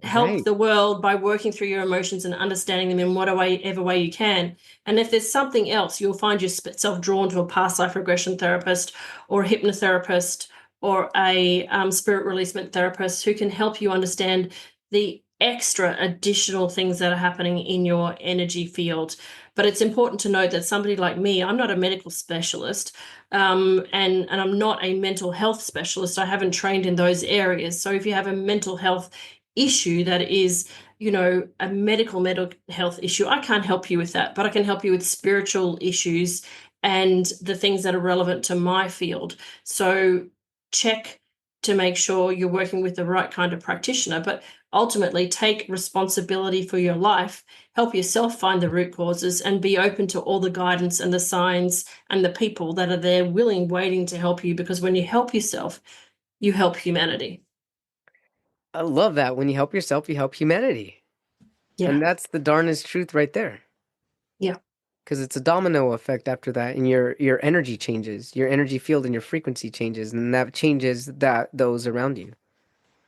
help right. the world by working through your emotions and understanding them in whatever way you can. And if there's something else, you'll find yourself drawn to a past life regression therapist or a hypnotherapist or a spirit releasement therapist who can help you understand the extra additional things that are happening in your energy field. But it's important to note that somebody like me, I'm not a medical specialist, and I'm not a mental health specialist. I haven't trained in those areas. So if you have a mental health issue that is, a medical health issue, I can't help you with that, but I can help you with spiritual issues and the things that are relevant to my field. So check to make sure you're working with the right kind of practitioner, but ultimately take responsibility for your life, help yourself find the root causes, and be open to all the guidance and the signs and the people that are there willing, waiting to help you. Because when you help yourself, you help humanity. I love that. When you help yourself, you help humanity. And Yeah. that's the darnest truth right there. Yeah. Because it's a domino effect after that, and your energy changes, your energy field and your frequency changes, and that changes those around you.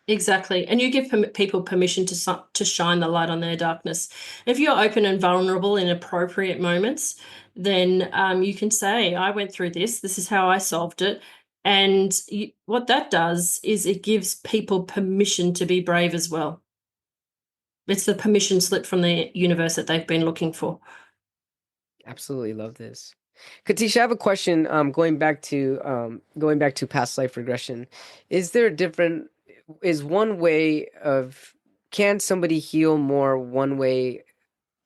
Exactly. And you give people permission to shine the light on their darkness. If you're open and vulnerable in appropriate moments, then you can say, I went through this. This is how I solved it. And what that does is it gives people permission to be brave as well. It's the permission slip from the universe that they've been looking for. Absolutely love this. Katisha, I have a question. Going back to past life regression. Is there a different is one way of can somebody heal more one way?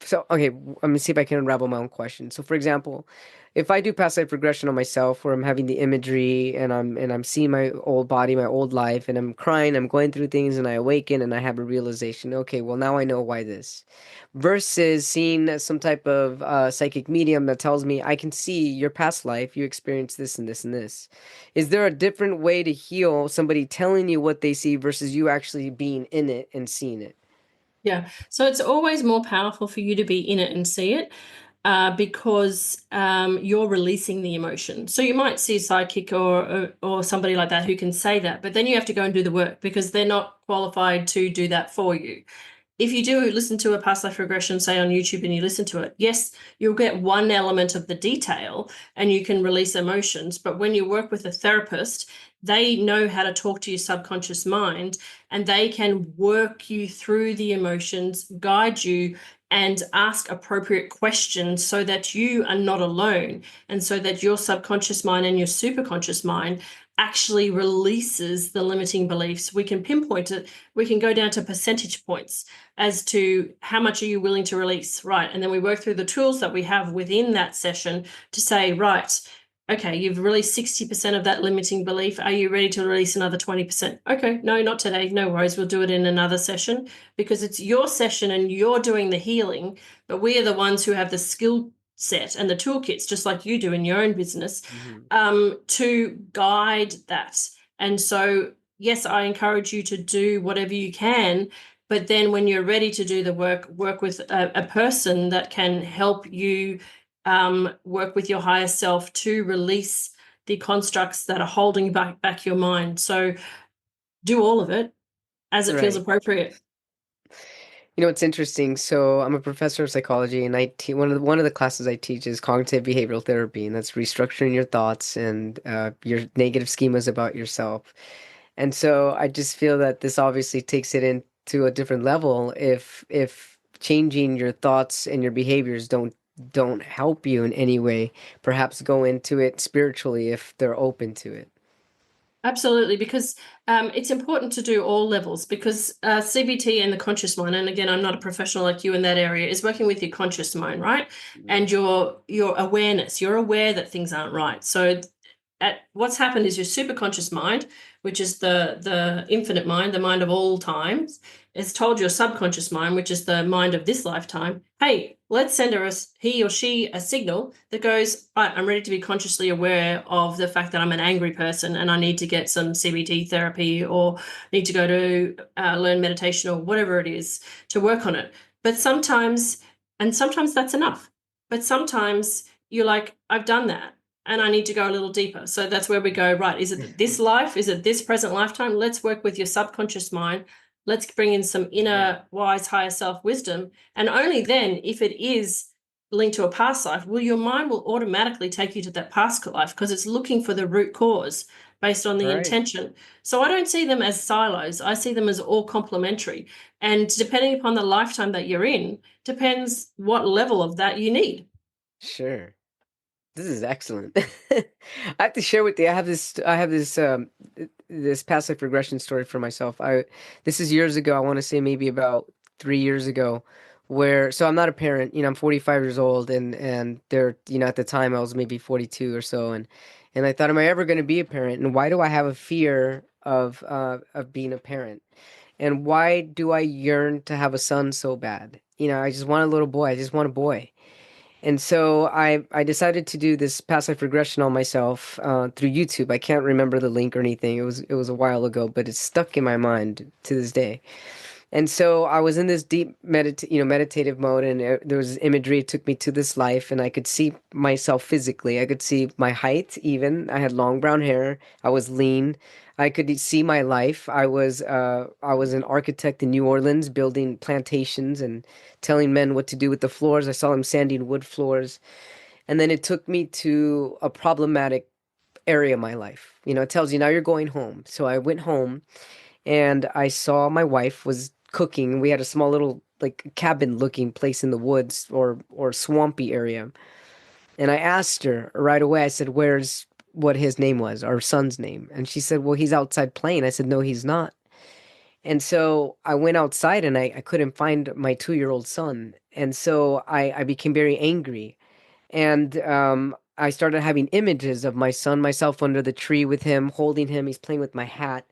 So, okay, let me see if I can unravel my own question. So, for example, if I do past life regression on myself, where I'm having the imagery and I'm seeing my old body, my old life, and I'm crying, I'm going through things, and I awaken and I have a realization. Okay, well now I know why this. Versus seeing some type of psychic medium that tells me I can see your past life, you experienced this and this and this. Is there a different way to heal somebody telling you what they see versus you actually being in it and seeing it? Yeah. So it's always more powerful for you to be in it and see it, because you're releasing the emotion. So you might see a psychic or somebody like that who can say that, but then you have to go and do the work because they're not qualified to do that for you. If you do listen to a past life regression, say on YouTube, and you listen to it, yes, you'll get one element of the detail and you can release emotions. But when you work with a therapist, they know how to talk to your subconscious mind and they can work you through the emotions, guide you, and ask appropriate questions so that you are not alone and so that your subconscious mind and your superconscious mind actually releases the limiting beliefs. We can pinpoint it. We can go down to percentage points as to how much are you willing to release, right? And then we work through the tools that we have within that session to say, right, okay, you've released 60% of that limiting belief. Are you ready to release another 20%? Okay, no, not today. No worries. We'll do it in another session because it's your session and you're doing the healing, but we are the ones who have the skill set and the toolkits, just like you do in your own business, Mhm. to guide that. And so, yes, I encourage you to do whatever you can, but then when you're ready to do the work, work with a person that can help you work with your higher self to release the constructs that are holding back your mind. So do all of it as it feels Right. appropriate. You know, it's interesting. So I'm a professor of psychology, and one of the classes I teach is cognitive behavioral therapy, and that's restructuring your thoughts and your negative schemas about yourself. And so I just feel that this obviously takes it into a different level if changing your thoughts and your behaviors don't help you in any way, perhaps go into it spiritually if they're open to it. Absolutely, because it's important to do all levels because CBT and the conscious mind, and again, I'm not a professional like you in that area, is working with your conscious mind, right? Right. And your awareness. You're aware that things aren't right. So what's happened is your superconscious mind, which is the infinite mind, the mind of all times, has told your subconscious mind, which is the mind of this lifetime, hey, let's send he or she a signal that goes, right, I'm ready to be consciously aware of the fact that I'm an angry person and I need to get some CBT therapy or need to go to learn meditation or whatever it is to work on it. But sometimes that's enough. But sometimes you're like, I've done that and I need to go a little deeper. So that's where we go, right? Is it this life? Is it this present lifetime? Let's work with your subconscious mind. Let's bring in some Right. inner, wise, higher self wisdom. And only then, if it is linked to a past life, your mind will automatically take you to that past life because it's looking for the root cause based on the Right. intention. So I don't see them as silos. I see them as all complementary. And depending upon the lifetime that you're in, depends what level of that you need. Sure. This is excellent. I have to share with you. I have this past life regression story for myself. I This is years ago. I want to say maybe about 3 years ago so I'm not a parent, I'm 45 years old, and there, at the time I was maybe 42 or so, and I thought, am I ever going to be a parent? And why do I have a fear of being a parent? And why do I yearn to have a son so bad? I just want a little boy. I just want a boy. And so I decided to do this past life regression on myself through YouTube. I can't remember the link or anything. It was a while ago, but it's stuck in my mind to this day. And so I was in this deep meditative mode, and there was imagery. It took me to this life, and I could see myself physically. I could see my height. Even I had long brown hair. I was lean. I could see my life. I was an architect in New Orleans, building plantations and telling men what to do with the floors. I saw them sanding wood floors, and then it took me to a problematic area of my life. It tells you now you're going home. So I went home and I saw my wife was cooking. We had a small little like cabin looking place in the woods or swampy area. And I asked her right away, I said, "Where's what his name was, our son's name?" And she said, "Well, he's outside playing." I said, "No, he's not." And so I went outside and I couldn't find my 2-year-old son. And so I became very angry. And I started having images of my son, myself under the tree with him, holding him. He's playing with my hat.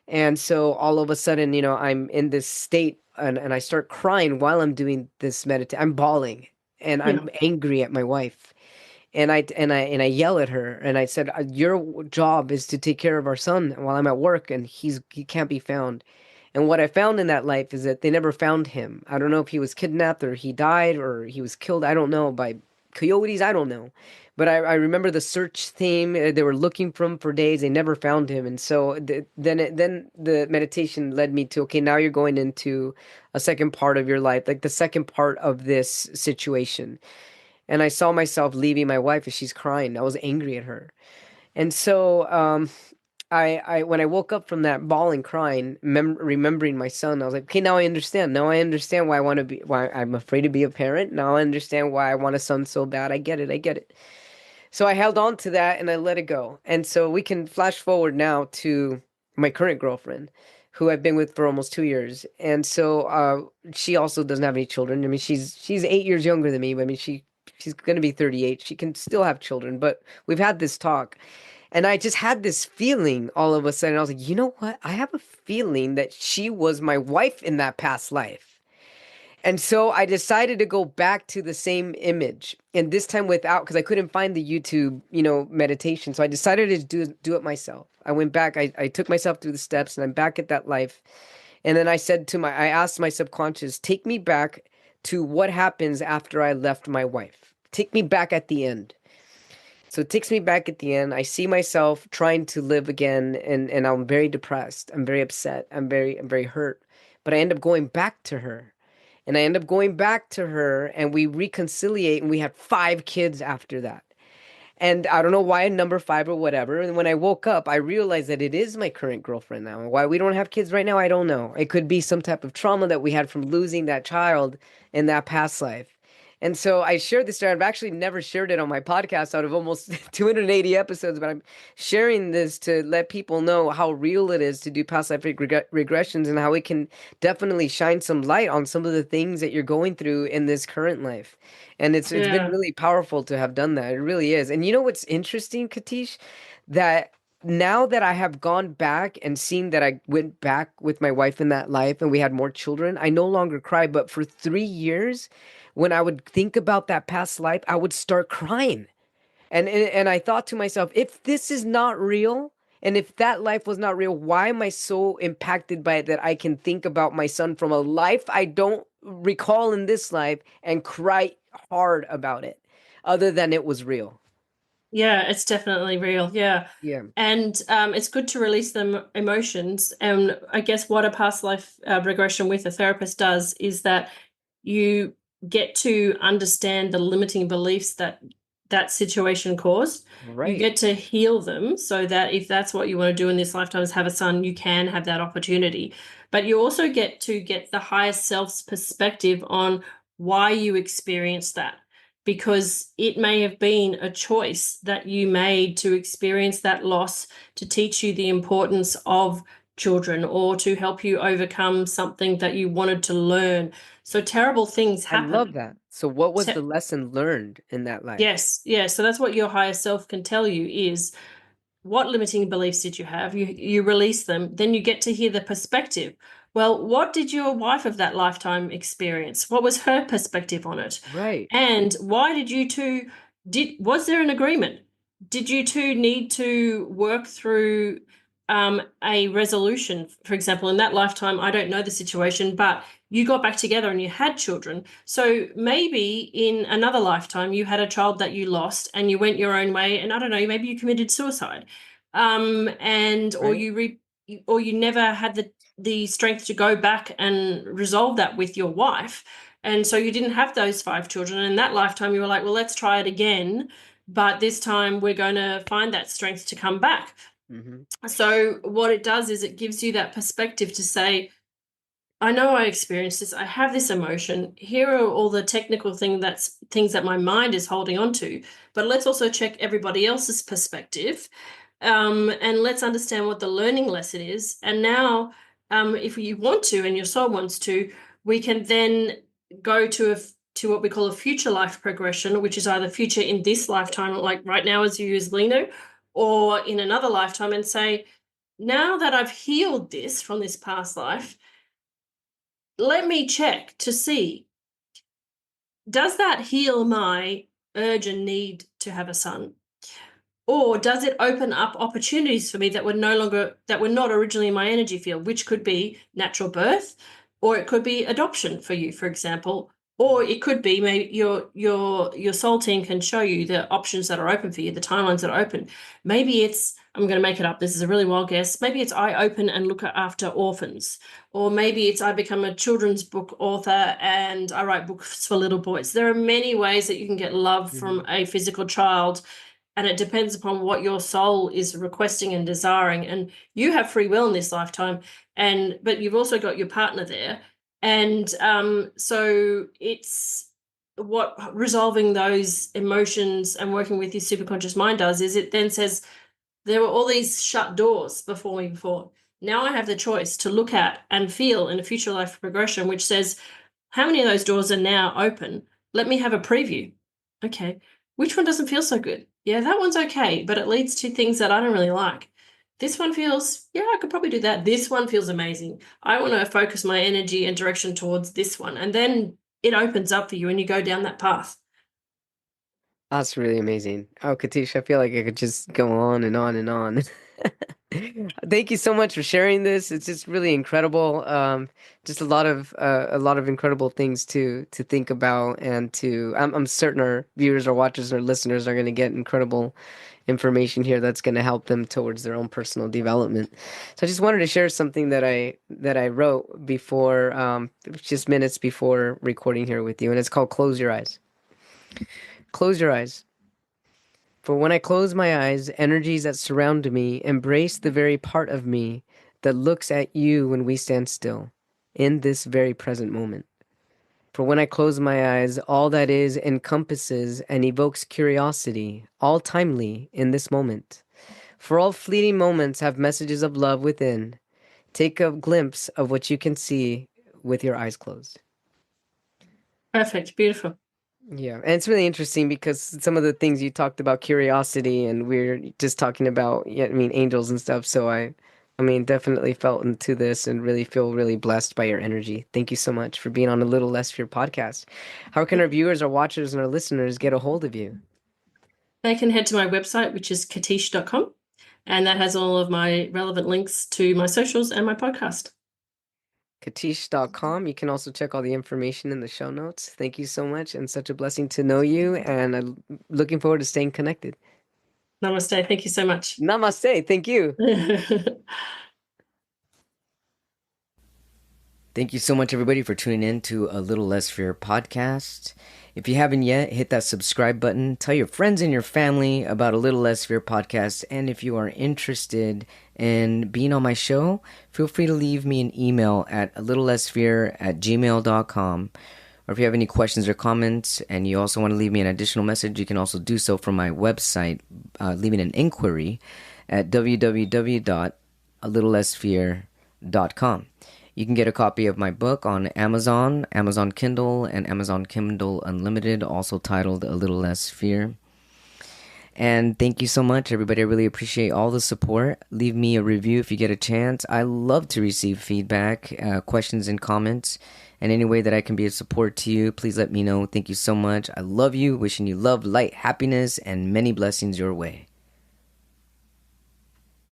And so all of a sudden, I'm in this state, and I start crying while I'm doing this meditation. I'm bawling and Yeah. I'm angry at my wife. And I yell at her and I said, Your job is to take care of our son while I'm at work, and he can't be found." And what I found in that life is that they never found him. I don't know if he was kidnapped or he died or he was killed. I don't know, by coyotes. I don't know. But I remember the search theme. They were looking for him for days. They never found him. And so then the meditation led me to, okay, now you're going into a second part of your life, like the second part of this situation. And I saw myself leaving my wife as she's crying. I was angry at her. And so I when I woke up from that bawling, crying, remembering my son, I was like, okay, now I understand. Now I understand why I'm afraid to be a parent. Now I understand why I want a son so bad. I get it. I get it. So I held on to that and I let it go. And so we can flash forward now to my current girlfriend, who I've been with for almost 2 years. And so she also doesn't have any children. I mean, she's 8 years younger than me. But I mean, she's going to be 38. She can still have children, but we've had this talk. And I just had this feeling all of a sudden. I was like, you know what? I have a feeling that she was my wife in that past life. And so I decided to go back to the same image, and this time without, because I couldn't find the YouTube, meditation. So I decided to do it myself. I went back, I took myself through the steps, and I'm back at that life. And then I asked my subconscious, take me back to what happens after I left my wife. Take me back at the end. So it takes me back at the end. I see myself trying to live again, and I'm very depressed. I'm very upset. I'm very hurt. But I end up going back to her. And I end up going back to her, and we reconciliate, and we had 5 kids after that. And I don't know why number 5 or whatever. And when I woke up, I realized that it is my current girlfriend now. Why we don't have kids right now, I don't know. It could be some type of trauma that we had from losing that child in that past life. And so I shared this story. I've actually never shared it on my podcast out of almost 280 episodes, but I'm sharing this to let people know how real it is to do past life regressions, and how it can definitely shine some light on some of the things that you're going through in this current life. And it's been Yeah. really powerful to have done that. It really is. And you know what's interesting, Katish? That now that I have gone back and seen that I went back with my wife in that life and we had more children, I no longer cry. But for 3 years, when I would think about that past life, I would start crying. And I thought to myself, if this is not real, and if that life was not real, why am I so impacted by it that I can think about my son from a life I don't recall in this life and cry hard about it, other than it was real? Yeah, it's definitely real. Yeah. Yeah. And it's good to release the emotions. And I guess what a past life regression with a therapist does is that you get to understand the limiting beliefs that that situation caused. You Right. get to heal them so that if that's what you want to do in this lifetime is have a son, you can have that opportunity. But you also get to get the higher self's perspective on why you experienced that, because it may have been a choice that you made to experience that loss to teach you the importance of children or to help you overcome something that you wanted to learn. So terrible things I love happen. that. So what was Te- the lesson learned in that life? yes, yes. So that's what your higher self can tell you is what limiting beliefs did you have? You release them, then you get to hear the perspective. Well, what did your wife of that lifetime experience? What was her perspective on it? Right. And why did you two was there an agreement? Did you two need to work through a resolution? For example, in that lifetime, I don't know the situation, but you got back together and you had children. So maybe in another lifetime, you had a child that you lost and you went your own way. And I don't know, maybe you committed suicide, and Right. or you never had the strength to go back and resolve that with your wife. And so you didn't have those 5 children. And in that lifetime, you were like, well, let's try it again. But this time we're going to find that strength to come back. Mm-hmm. So what it does is it gives you that perspective to say, I know I experienced this. I have this emotion. Here are all the technical things that my mind is holding on to. But let's also check everybody else's perspective, and let's understand what the learning lesson is. And now, if you want to, and your soul wants to, we can then go to what we call a future life progression, which is either future in this lifetime, like right now as you use Lino, or in another lifetime, and say, now that I've healed this from this past life, let me check to see, does that heal my urge and need to have a son? Or does it open up opportunities for me that were not originally in my energy field, which could be natural birth, or it could be adoption for you, for example, or it could be maybe your soul team can show you the options that are open for you, the timelines that are open. Maybe it's, I'm going to make it up, this is a really wild guess, maybe it's I open and look after orphans, or maybe it's I become a children's book author and I write books for little boys. There are many ways that you can get love Mm-hmm. from a physical child, and it depends upon what your soul is requesting and desiring. And you have free will in this lifetime, but you've also got your partner there. And so it's what resolving those emotions and working with your superconscious mind does is it then says, there were all these shut doors before me before. Now I have the choice to look at and feel in a future life progression, which says, how many of those doors are now open? Let me have a preview. Okay. Which one doesn't feel so good? Yeah, that one's okay, but it leads to things that I don't really like. This one feels, yeah, I could probably do that. This one feels amazing. I want to focus my energy and direction towards this one. And then it opens up for you and you go down that path. That's really amazing. Oh, Katisha, I feel like I could just go on and on and on. Thank you so much for sharing this. It's just really incredible. Just a lot of incredible things to think about, and I'm certain our viewers or watchers or listeners are going to get incredible information here that's going to help them towards their own personal development. So I just wanted to share something that I wrote before, just minutes before recording here with you, and it's called "Close Your Eyes." Close your eyes. For when I close my eyes, energies that surround me embrace the very part of me that looks at you when we stand still, in this very present moment. For when I close my eyes, all that is encompasses and evokes curiosity, all timely in this moment. For all fleeting moments have messages of love within. Take a glimpse of what you can see with your eyes closed. Perfect. Beautiful. Yeah, and it's really interesting because some of the things you talked about curiosity, and we're just talking about, yeah, I mean, angels and stuff. So I mean, definitely felt into this and really feel really blessed by your energy. Thank you so much for being on A Little Less Fear podcast. How can our viewers, our watchers, and our listeners get a hold of you? They can head to my website, which is katische.com, and that has all of my relevant links to my socials and my podcast. Katische.com. You can also check all the information in the show notes. Thank you so much, and such a blessing to know you, and I'm looking forward to staying connected. Namaste. Thank you so much. Namaste. Thank you. Thank you so much, everybody, for tuning in to A Little Less Fear podcast. If you haven't yet, hit that subscribe button. Tell your friends and your family about A Little Less Fear podcast. And if you are interested in being on my show, feel free to leave me an email at alittlelessfear@gmail.com. Or if you have any questions or comments and you also want to leave me an additional message, you can also do so from my website, leaving an inquiry at www.alittlelessfear.com. alittlessfear.com. You can get a copy of my book on Amazon, Amazon Kindle, and Amazon Kindle Unlimited, also titled A Little Less Fear. And thank you so much, everybody. I really appreciate all the support. Leave me a review if you get a chance. I love to receive feedback, questions, and comments. And any way that I can be of support to you, please let me know. Thank you so much. I love you. Wishing you love, light, happiness, and many blessings your way.